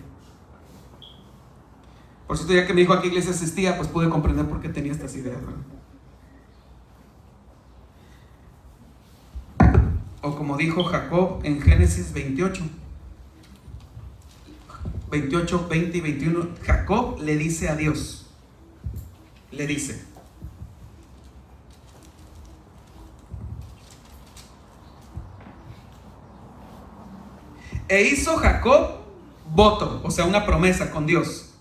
Por cierto, ya que me dijo a qué iglesia asistía, pues pude comprender por qué tenía estas ideas, ¿verdad? O como dijo Jacob en Génesis 28, 20 y 21, Jacob le dice a Dios, le dice: e hizo Jacob voto, o sea, una promesa con Dios: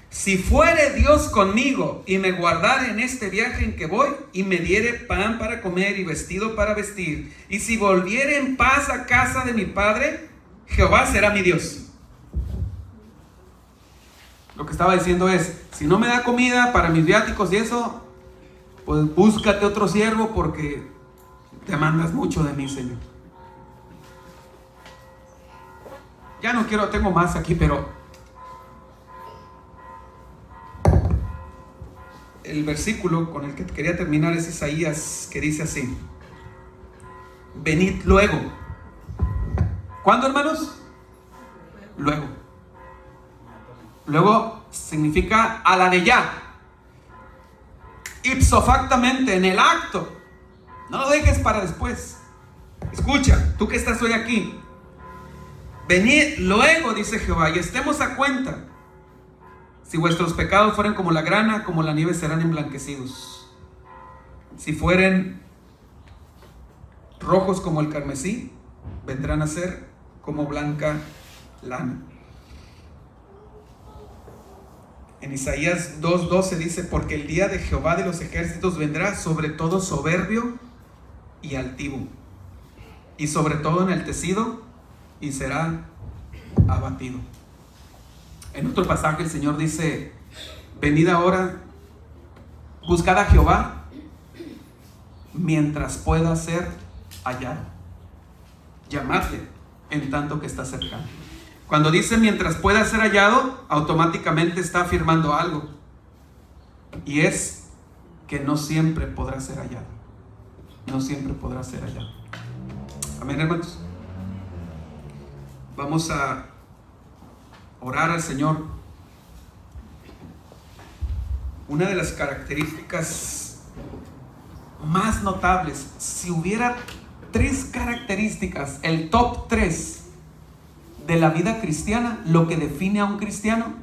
si fuere Dios conmigo y me guardare en este viaje en que voy, y me diere pan para comer y vestido para vestir, y si volviere en paz a casa de mi padre, Jehová será mi Dios. Lo que estaba diciendo es: si no me da comida para mis viáticos y eso, pues búscate otro siervo porque demandas mucho de mí, Señor. Ya no quiero, tengo más aquí, pero el versículo con el que quería terminar es Isaías, que dice así: venid luego. ¿Cuándo, hermanos? Luego. Luego significa a la de ya, ipso factamente, en el acto. No lo dejes para después. Escucha, tú que estás hoy aquí, venid luego, dice Jehová, y estemos a cuenta. Si vuestros pecados fueren como la grana, como la nieve serán emblanquecidos. Si fueren rojos como el carmesí, vendrán a ser como blanca lana. En Isaías 2:12 dice: porque el día de Jehová de los ejércitos vendrá sobre todo soberbio y altivo, y sobre todo enaltecido, y será abatido. En otro pasaje el Señor dice: venid ahora, buscad a Jehová mientras pueda ser hallado, llamadle en tanto que está cercano. Cuando dice mientras pueda ser hallado, automáticamente está afirmando algo, y es que no siempre podrá ser hallado. No siempre podrá ser hallado. Amén, hermanos. Vamos a orar al Señor. Una de las características más notables, si hubiera 3 características, el top 3 de la vida cristiana, lo que define a un cristiano,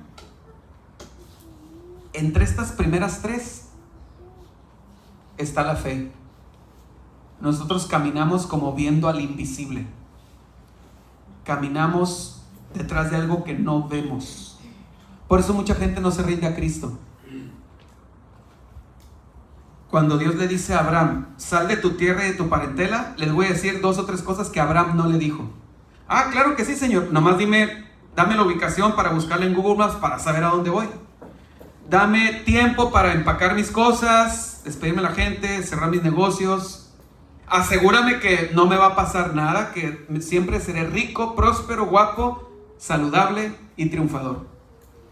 entre estas primeras 3 está la fe. Nosotros caminamos como viendo al invisible. Caminamos detrás de algo que no vemos. Por eso mucha gente no se rinde a Cristo. Cuando Dios le dice a Abraham: sal de tu tierra y de tu parentela, les voy a decir 2 o 3 cosas que Abraham no le dijo. Ah, claro que sí, Señor. Nomás dame la ubicación para buscarla en Google Maps para saber a dónde voy. Dame tiempo para empacar mis cosas, despedirme de la gente, cerrar mis negocios. Asegúrame que no me va a pasar nada, que siempre seré rico, próspero, guapo, saludable y triunfador.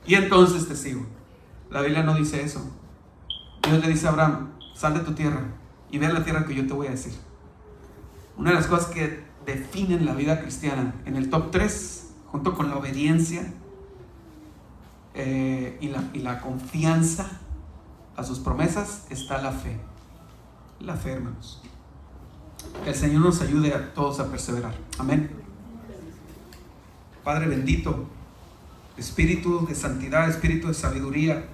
Y entonces te sigo. La Biblia no dice eso. Dios le dice a Abraham: sal de tu tierra y ve a la tierra que yo te voy a decir. Una de las cosas que definen la vida cristiana, en el top 3, junto con la obediencia y la confianza a sus promesas, está la fe. La fe, hermanos. Que el Señor nos ayude a todos a perseverar. Amén. Padre bendito, Espíritu de santidad, Espíritu de sabiduría,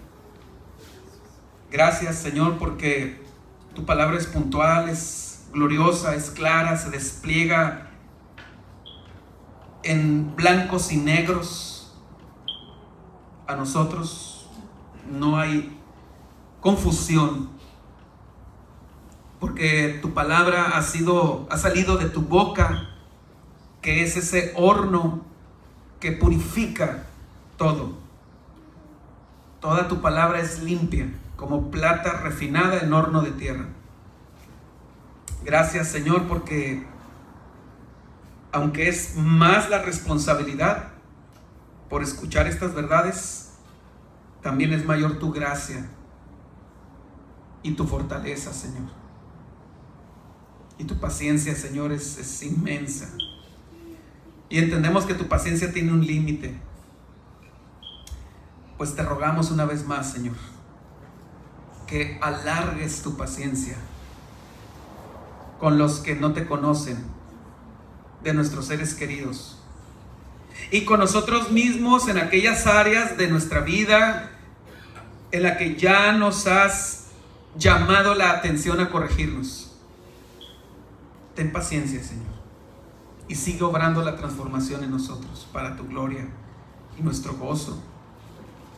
gracias, Señor, porque tu palabra es puntual, es gloriosa, es clara, se despliega en blancos y negros a nosotros. No hay confusión, porque tu palabra ha salido de tu boca, que es ese horno que purifica todo. Toda tu palabra es limpia, como plata refinada en horno de tierra. Gracias, Señor, porque aunque es más la responsabilidad, por escuchar estas verdades, también es mayor tu gracia y tu fortaleza, Señor. Y tu paciencia, Señor, es inmensa. Y entendemos que tu paciencia tiene un límite. Pues te rogamos una vez más, Señor, que alargues tu paciencia con los que no te conocen, de nuestros seres queridos, y con nosotros mismos en aquellas áreas de nuestra vida en la que ya nos has llamado la atención a corregirnos. Ten paciencia, Señor, y sigue obrando la transformación en nosotros para tu gloria y nuestro gozo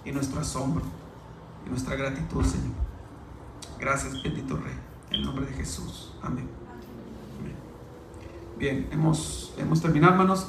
y nuestro asombro y nuestra gratitud, Señor. Gracias, bendito Rey, en el nombre de Jesús. Amén. Bien, hemos terminado, hermanos.